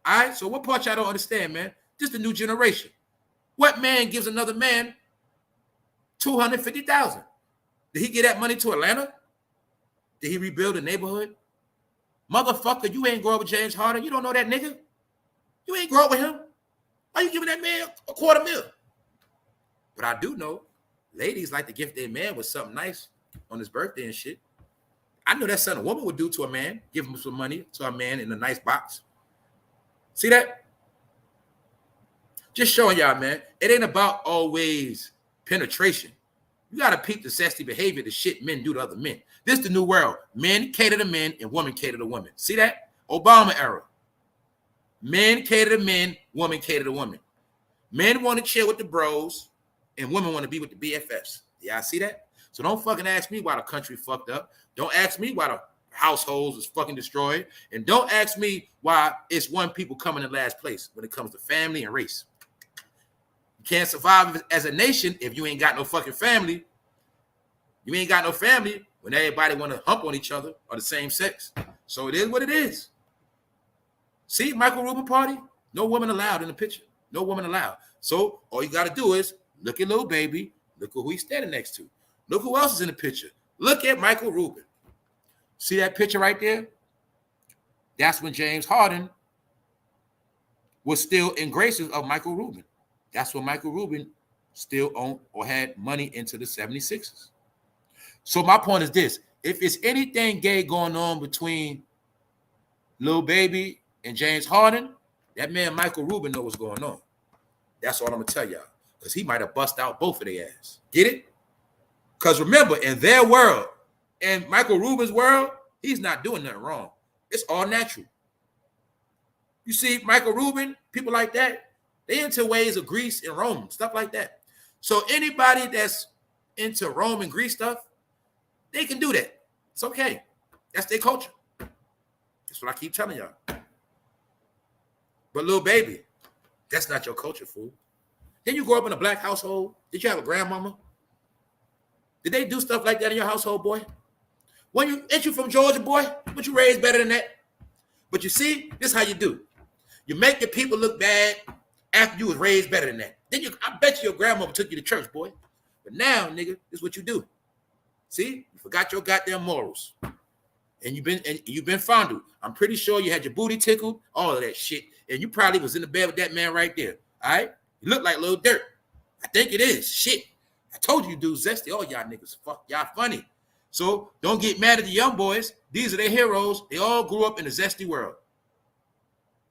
All right? So what part y'all don't understand, man? Just the new generation. What man gives another man $250,000? Did he get that money to Atlanta? Did he rebuild a neighborhood? Motherfucker, you ain't grow up with James Harden. You don't know that nigga. You ain't grow up with him. Why you giving that man $250,000? But I do know ladies like to gift their man with something nice on his birthday and shit. I know that's something a woman would do to a man. Give him some money to a man in a nice box. See that? Just showing y'all, man, it ain't about always penetration. You got to peep the zesty behavior, the shit men do to other men. This is the new world. Men cater to men and women cater to women. See that? Obama era. Men cater to men, women cater to women. Men want to chill with the bros and women want to be with the BFFs. Y'all see that? So don't fucking ask me why the country fucked up. Don't ask me why the households is fucking destroyed. And don't ask me why it's one people coming in last place when it comes to family and race. You can't survive as a nation if you ain't got no fucking family. You ain't got no family when everybody want to hump on each other or the same sex. So it is what it is. See, Michael Rubin party? No woman allowed in the picture. No woman allowed. So all you got to do is look at Lil Baby. Look at who he's standing next to. Look who else is in the picture. Look at Michael Rubin. See that picture right there? That's when James Harden was still in graces of Michael Rubin. That's when Michael Rubin still owned or had money into the 76ers. So my point is this. If it's anything gay going on between Lil Baby and James Harden, that man Michael Rubin know what's going on. That's all I'm going to tell y'all. Because he might have bust out both of their ass. Get it? Because remember, in their world, in Michael Rubin's world, he's not doing nothing wrong. It's all natural. You see, Michael Rubin, people like that, they into ways of Greece and Rome, stuff like that. So anybody that's into Rome and Greece stuff, they can do that. It's okay. That's their culture. That's what I keep telling y'all. But Lil Baby, that's not your culture, fool. Didn't you grow up in a black household? Did you have a grandmama? Did they do stuff like that in your household, boy? Ain't you from Georgia, boy? Weren't you raised better than that? But you see, this is how you do. You make your people look bad after you was raised better than that. Then I bet you your grandmother took you to church, boy. But now, nigga, this is what you do. See, you forgot your goddamn morals. And you've been fondled. I'm pretty sure you had your booty tickled, all of that shit. And you probably was in the bed with that man right there. All right? You look like little dirt. I think it is. Shit. I told you do Zesty. All y'all niggas, fuck, y'all funny. So don't get mad at the young boys. These are their heroes. They all grew up in the Zesty world.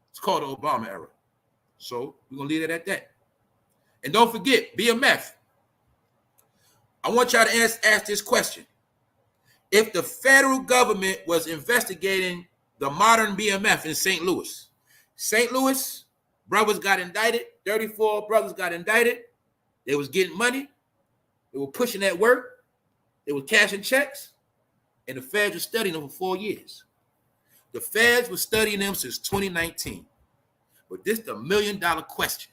It's called the Obama era. So we're going to leave it at that. And don't forget, BMF. I want y'all to ask this question. If the federal government was investigating the modern BMF in St. Louis, brothers got indicted. 34 brothers got indicted. They was getting money. They were pushing that work. They were cashing checks. And the feds were studying them for 4 years. The feds were studying them since 2019. But this is the $1 million question.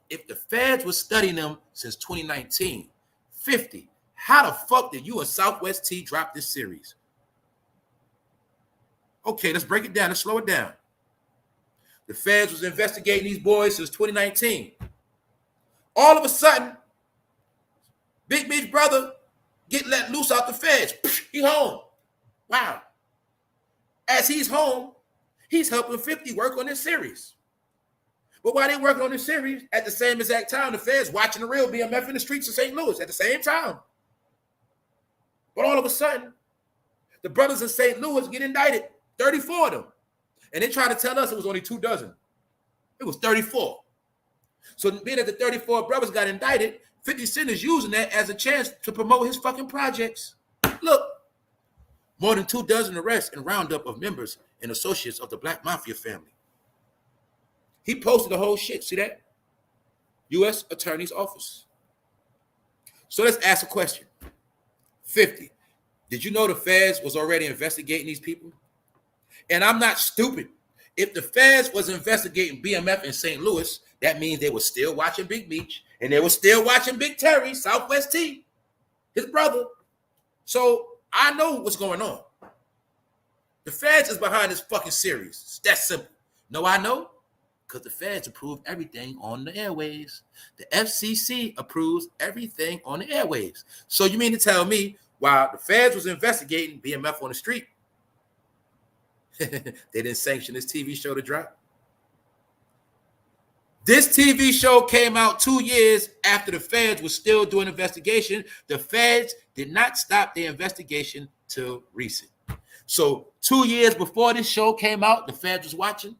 If the feds were studying them since 2019, 50, how the fuck did you and Southwest T drop this series? Okay, let's break it down. Let's slow it down. The feds was investigating these boys since 2019. All of a sudden, Big Meech's brother get let loose out the feds. He home. Wow. As he's home, he's helping 50 work on this series. But while they working on this series, at the same exact time, the feds watching the real BMF in the streets of St. Louis at the same time. But all of a sudden, the brothers in St. Louis get indicted, 34 of them. And they try to tell us it was only 24. It was 34. So being that the 34 brothers got indicted, 50 Cent is using that as a chance to promote his fucking projects. Look, more than 24 arrests and roundup of members and associates of the Black Mafia family. He posted the whole shit. See that? U.S. Attorney's Office. So let's ask a question. 50. Did you know the feds was already investigating these people? And I'm not stupid. If the feds was investigating BMF in St. Louis, that means they were still watching Big Meech and they were still watching Big Terry, Southwest T, his brother. So I know what's going on. The feds is behind this fucking series. It's that simple. No, I know. Because the feds approve everything on the airwaves. The FCC approves everything on the airwaves. So you mean to tell me while the feds was investigating BMF on the street, they didn't sanction this TV show to drop? This TV show came out 2 years after the feds was still doing investigation. The feds did not stop their investigation till recent. So 2 years before this show came out, the feds was watching.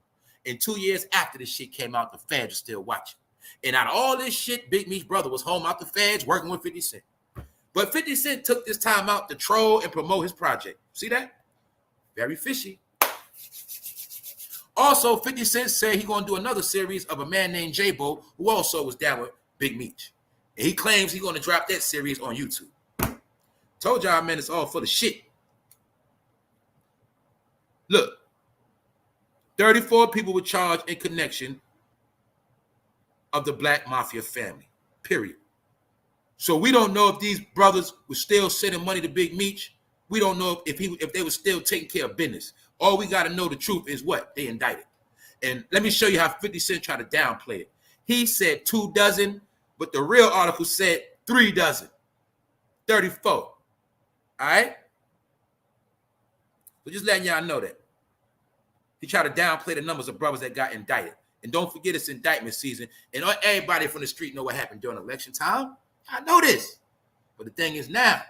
And 2 years after this shit came out, the feds were still watching. And out of all this shit, Big Meech's brother was home out the feds working with 50 Cent. But 50 Cent took this time out to troll and promote his project. See that? Very fishy. Also, 50 Cent said he's going to do another series of a man named J-Bo, who also was down with Big Meech. And he claims he's going to drop that series on YouTube. Told y'all, man, it's all full of shit. Look, 34 people were charged in connection of the Black Mafia family, period. So we don't know if these brothers were still sending money to Big Meech. We don't know if they were still taking care of business. All we got to know the truth is what? They indicted. And let me show you how 50 Cent tried to downplay it. He said 24, but the real article said 36. 34. All right? So just letting y'all know that. He tried to downplay the numbers of brothers that got indicted. And don't forget it's indictment season. And everybody from the street know what happened during election time. I know this. But the thing is now,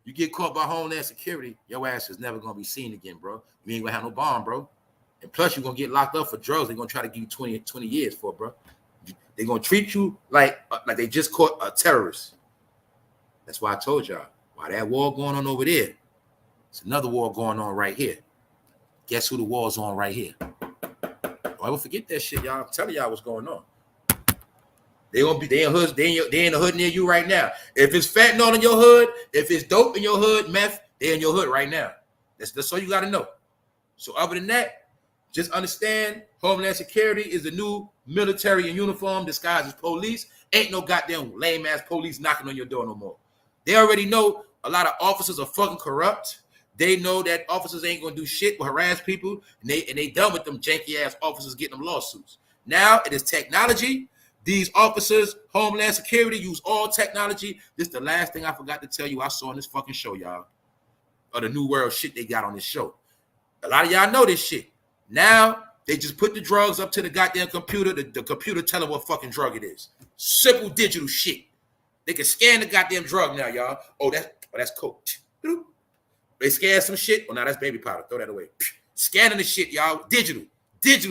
you get caught by Homeland Security, your ass is never going to be seen again, bro. You ain't going to have no bond, bro. And plus, you're going to get locked up for drugs. They're going to try to give you 20 years for it, bro. They're going to treat you like they just caught a terrorist. That's why I told y'all, while that war going on over there, it's another war going on right here. Guess who the war's on right here? Don't ever forget that shit, y'all. I'm telling y'all what's going on. They in the hood near you right now. If it's fentanyl in your hood, if it's dope in your hood, meth, they're in your hood right now. That's all you got to know. So other than that, just understand Homeland Security is the new military in uniform disguised as police. Ain't no goddamn lame-ass police knocking on your door no more. They already know a lot of officers are fucking corrupt. They know that officers ain't gonna do shit but harass people, and they done with them janky ass officers getting them lawsuits. Now it is technology. These officers, Homeland Security, use all technology. This is the last thing I forgot to tell you I saw on this fucking show, y'all. Or the New World shit they got on this show. A lot of y'all know this shit. Now they just put the drugs up to the goddamn computer. The computer tell them what fucking drug it is. Simple digital shit. They can scan the goddamn drug now, y'all. Oh, that's coke. They scan some shit. Oh, now that's baby powder. Throw that away. Scanning the shit, y'all. Digital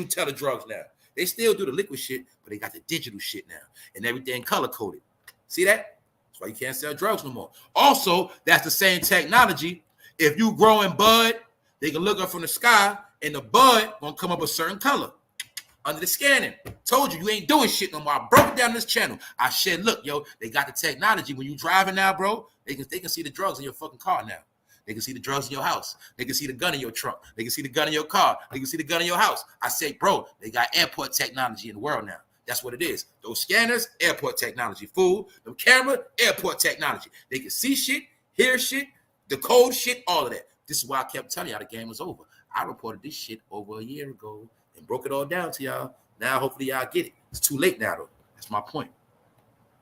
tell the drugs now. They still do the liquid shit, but they got the digital shit now. And everything color-coded. See that? That's why you can't sell drugs no more. Also, that's the same technology. If you growing bud, they can look up from the sky, and the bud gonna come up a certain color under the scanning. Told you ain't doing shit no more. I broke it down this channel. I said, look, yo, they got the technology. When you driving now, bro, they can see the drugs in your fucking car now. They can see the drugs in your house. They can see the gun in your trunk. They can see the gun in your car. They can see the gun in your house. I say, bro, they got airport technology in the world now. That's what it is. Those scanners, airport technology. Fool, them camera, airport technology. They can see shit, hear shit, decode shit, all of that. This is why I kept telling y'all the game was over. I reported this shit over a year ago and broke it all down to y'all. Now, hopefully, y'all get it. It's too late now, though. That's my point.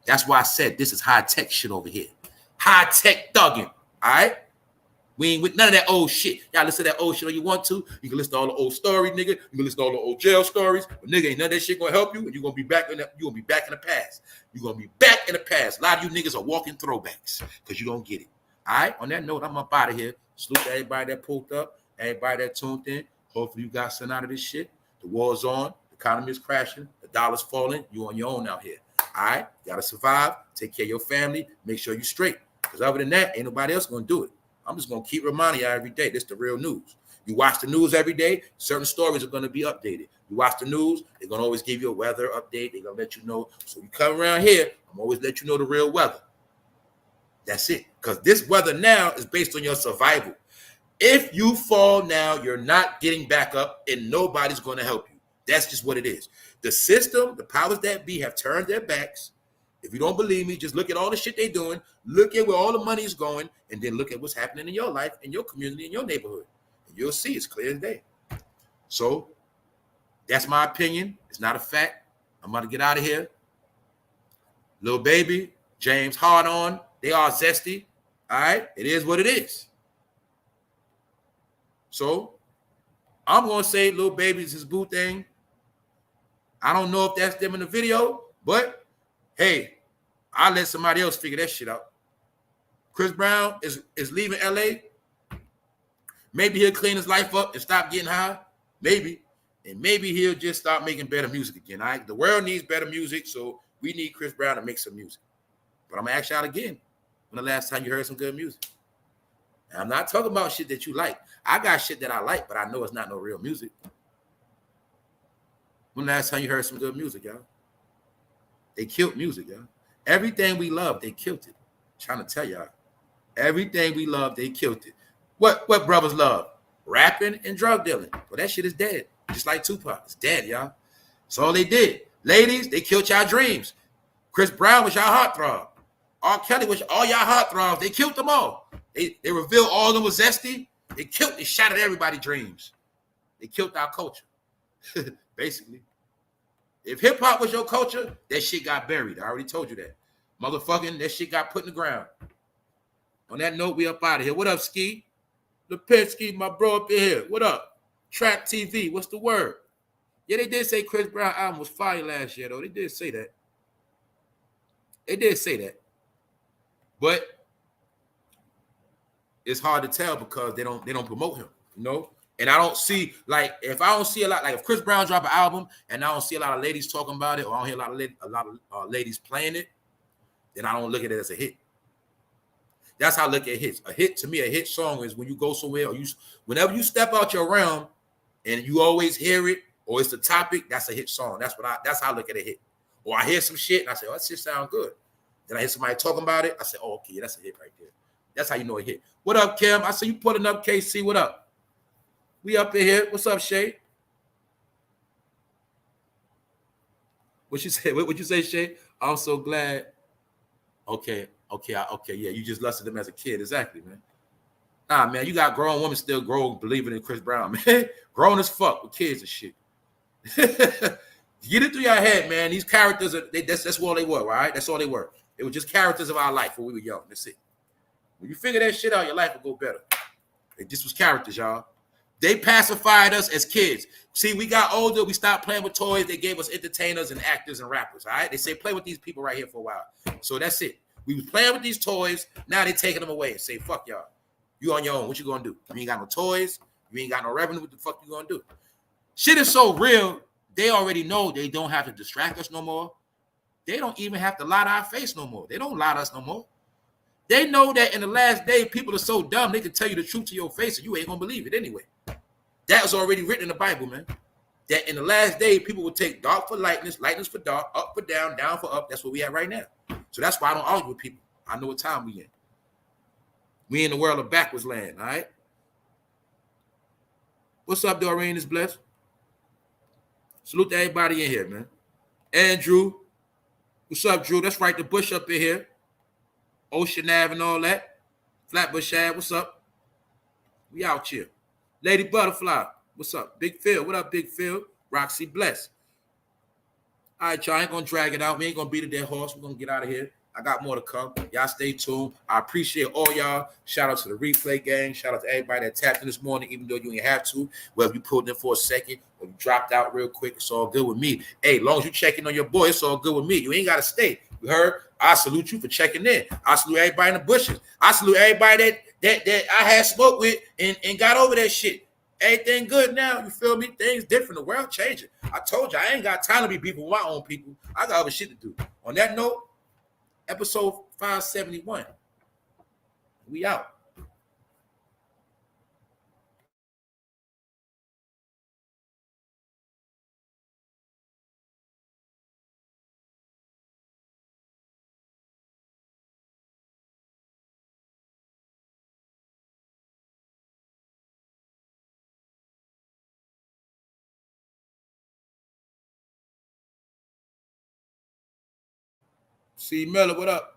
That's why I said this is high-tech shit over here. High-tech thugging, all right? We ain't with none of that old shit. Y'all listen to that old shit all you want to. You can listen to all the old stories, nigga. You can listen to all the old jail stories. But nigga, ain't none of that shit gonna help you, and you're gonna be back in the past. You're gonna be back in the past. A lot of you niggas are walking throwbacks because you don't get it. All right. On that note, I'm up out of here. Salute to everybody that pulled up, everybody that tuned in. Hopefully you got something out of this shit. The war's on, the economy is crashing, the dollar's falling. You on your own out here. All right. You gotta survive, take care of your family, make sure you straight. Because other than that, ain't nobody else gonna do it. I'm just going to keep reminding y'all every day. This is the real news. You watch the news every day, certain stories are going to be updated. You watch the news, they're going to always give you a weather update. They're going to let you know. So you come around here, I'm always let you know the real weather. That's it. Because this weather now is based on your survival. If you fall now, you're not getting back up and nobody's going to help you. That's just what it is. The system, the powers that be have turned their backs. If you don't believe me, just look at all the shit they're doing, look at where all the money is going, and then look at what's happening in your life, in your community, in your neighborhood. And you'll see it's clear as day. So that's my opinion. It's not a fact. I'm about to get out of here. Lil Baby, James HARDEN, they are ZESTY. All right? It is what it is. So I'm going to say Lil Baby's his boo thing. I don't know if that's them in the video, but hey, I'll let somebody else figure that shit out. Chris Brown is leaving LA. Maybe he'll clean his life up and stop getting high. Maybe. And maybe he'll just start making better music again. All right? The world needs better music, so we need Chris Brown to make some music. But I'm going to ask y'all again, when the last time you heard some good music? And I'm not talking about shit that you like. I got shit that I like, but I know it's not no real music. When the last time you heard some good music, y'all? They killed music, y'all. Everything we love, they killed it. I'm trying to tell y'all. Everything we love, they killed it. What brothers love? Rapping and drug dealing. Well, that shit is dead. Just like Tupac. It's dead, y'all. That's all they did. Ladies, they killed y'all dreams. Chris Brown was y'all heartthrob. R. Kelly was all y'all heartthrobs. They killed them all. They revealed all of them was zesty. They shot at everybody's dreams. They killed our culture. Basically. If hip-hop was your culture, that shit got buried. I already told you that. Motherfucking, that shit got put in the ground. On that note, we up out of here. What up, Ski? The Ski, my bro up in here. What up? Trap TV, what's the word? Yeah, they did say Chris Brown album was fire last year, though. They did say that. They did say that. But it's hard to tell because they don't promote him, you know? And I don't see, like, if I don't see a lot, like if Chris Brown drop an album and I don't see a lot of ladies talking about it or I don't hear a lot of ladies playing it, then I don't look at it as a hit. That's how I look at hits. A hit, to me, a hit song is when you go somewhere or whenever you step out your realm and you always hear it or it's the topic, that's a hit song. That's how I look at a hit. Or I hear some shit and I say, oh, that shit sound good. Then I hear somebody talking about it. I say, oh, okay, that's a hit right there. That's how you know a hit. What up, Kim? I see you putting up KC. What up? We up in here. What's up, Shay? What you say? What you say, Shay? I'm so glad. Okay. Yeah, you just lusted him as a kid. Exactly, man. Nah, man, you got grown women still believing in Chris Brown, man. Grown as fuck with kids and shit. Get it through your head, man. These characters that's all they were, right? That's all they were. They were just characters of our life when we were young. That's it. When you figure that shit out, your life will go better. This was characters, y'all. They pacified us as kids. See, we got older. We stopped playing with toys. They gave us entertainers and actors and rappers, all right? They say, play with these people right here for a while. So that's it. We was playing with these toys. Now they taking them away and say, fuck y'all. You on your own. What you going to do? You ain't got no toys. You ain't got no revenue. What the fuck you going to do? Shit is so real. They already know they don't have to distract us no more. They don't even have to lie to our face no more. They don't lie to us no more. They know that in the last day, people are so dumb, they can tell you the truth to your face and you ain't going to believe it anyway. That was already written in the Bible, man. That in the last day, people will take dark for lightness, lightness for dark, up for down, down for up. That's what we have right now. So that's why I don't argue with people. I know what time we in. We in the world of backwards land, all right? What's up, Doreen? It's blessed. Salute to everybody in here, man. Andrew. What's up, Drew? That's right, the Bush up in here. Ocean Ave and all that. Flatbush Ave, what's up? We out here. Lady Butterfly, what's up? Big Phil, what up, Big Phil? Roxy Bless. All right, y'all, I ain't going to drag it out. We ain't going to beat a dead horse. We're going to get out of here. I got more to come. Y'all stay tuned. I appreciate all y'all. Shout out to the replay gang. Shout out to everybody that tapped in this morning, even though you ain't have to. Whether you pulled in for a second or you dropped out real quick, it's all good with me. Hey, as long as you checking on your boy, it's all good with me. You ain't got to stay. You heard? I salute you for checking in. I salute everybody in the bushes. I salute everybody that I had smoke with and got over that shit. Everything good now. You feel me? Things different. The world changing. I told you, I ain't got time to be people with my own people. I got other shit to do. On that note, episode 571. We out. C. Miller, what up?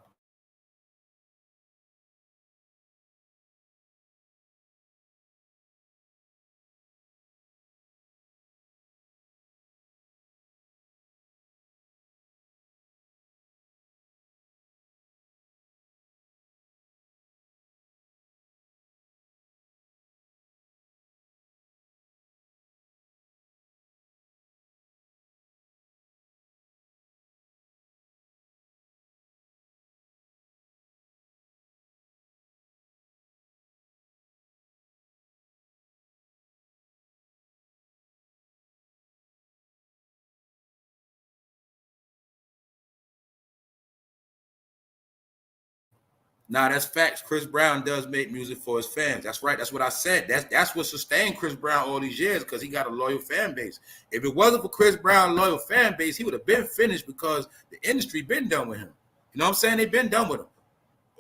Nah, that's facts. Chris Brown does make music for his fans. That's right. That's what I said. That's what sustained Chris Brown all these years because he got a loyal fan base. If it wasn't for Chris Brown's loyal fan base, he would have been finished because the industry been done with him. You know what I'm saying? They've been done with him.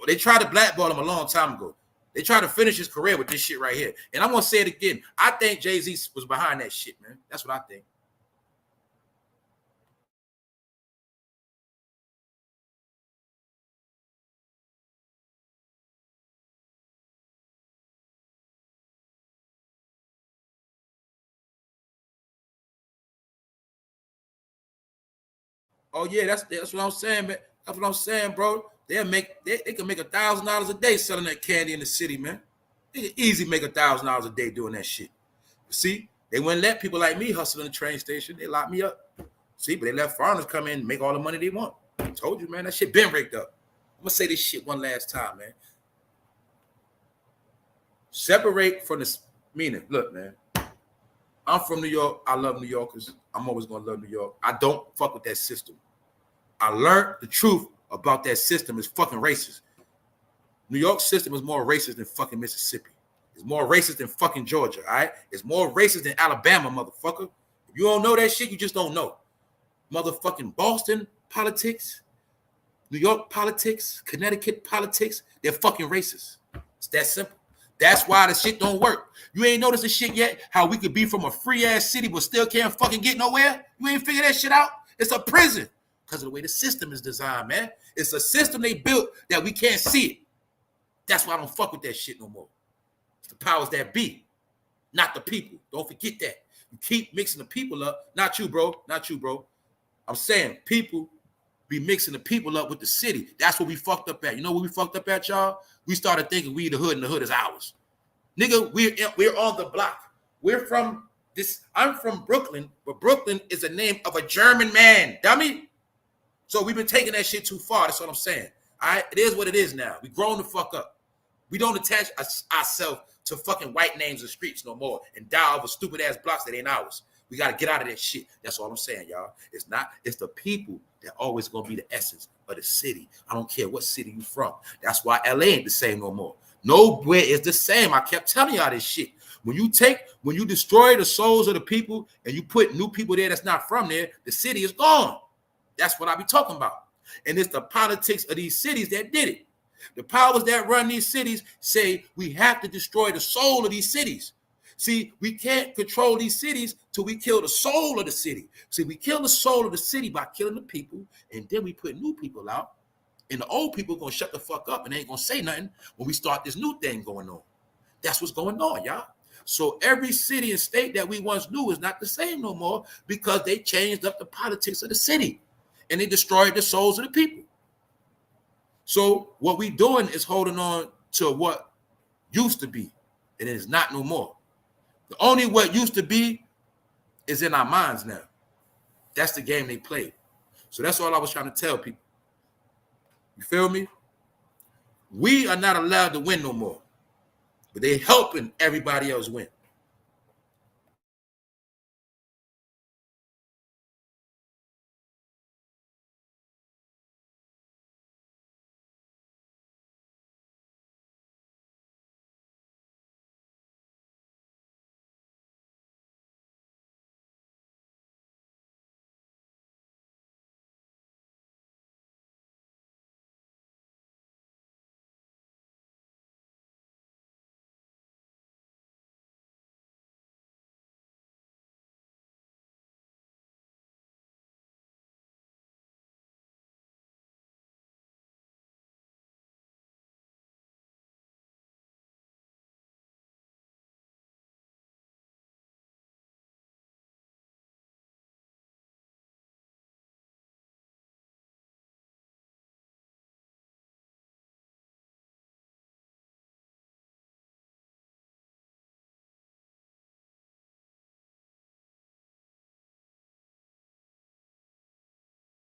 They tried to blackball him a long time ago. They tried to finish his career with this shit right here. And I'm going to say it again. I think Jay-Z was behind that shit, man. That's what I think. Oh yeah, that's what I'm saying, man. That's what I'm saying, bro. They can make $1,000 a day selling that candy in the city, man. They can easily make $1,000 a day doing that shit. See, they wouldn't let people like me hustle in the train station. They locked me up. See, but they let foreigners come in and make all the money they want. I told you, man, that shit been rigged up. I'm gonna say this shit one last time, man. Separate from the meaning. Look, man. I'm from New York. I love New Yorkers. I'm always gonna love New York. I don't fuck with that system. I learned the truth about that system is fucking racist. New York system is more racist than fucking Mississippi. It's more racist than fucking Georgia, all right? It's more racist than Alabama, motherfucker. If you don't know that shit, you just don't know. Motherfucking Boston politics, New York politics, Connecticut politics, they're fucking racist. It's that simple. That's why the shit don't work. You ain't noticed the shit yet? How we could be from a free-ass city but still can't fucking get nowhere? You ain't figured that shit out? It's a prison because of the way the system is designed, man. It's a system they built that we can't see it. That's why I don't fuck with that shit no more. It's the powers that be, not the people. Don't forget that. You keep mixing the people up. Not you, bro. Not you, bro. I'm saying people be mixing the people up with the city. That's what we fucked up at. You know what we fucked up at, y'all? We started thinking we the hood and the hood is ours. Nigga, we're on the block. We're from this. I'm from Brooklyn, but Brooklyn is the name of a German man, dummy. So we've been taking that shit too far. That's what I'm saying. All right, it is what it is now. We grown the fuck up. We don't attach ourselves to fucking white names and streets no more and die over stupid ass blocks that ain't ours. We got to get out of that shit. That's all I'm saying, y'all. It's the people that always going to be the essence of the city. I don't care what city you from. That's why LA ain't the same no more. Nowhere is the same. I kept telling y'all this shit. When you destroy the souls of the people and you put new people there that's not from there, the city is gone. That's what I be talking about. And it's the politics of these cities that did it. The powers that run these cities say we have to destroy the soul of these cities. See, we can't control these cities till we kill the soul of the city. See, we kill the soul of the city by killing the people, and then we put new people out, and the old people are going to shut the fuck up and they ain't going to say nothing when we start this new thing going on. That's what's going on, y'all. So every city and state that we once knew is not the same no more because they changed up the politics of the city, and they destroyed the souls of the people. So what we doing is holding on to what used to be, and it is not no more. The only what used to be is in our minds now. That's the game they played. So that's all I was trying to tell people. You feel me? We are not allowed to win no more, but they're helping everybody else win.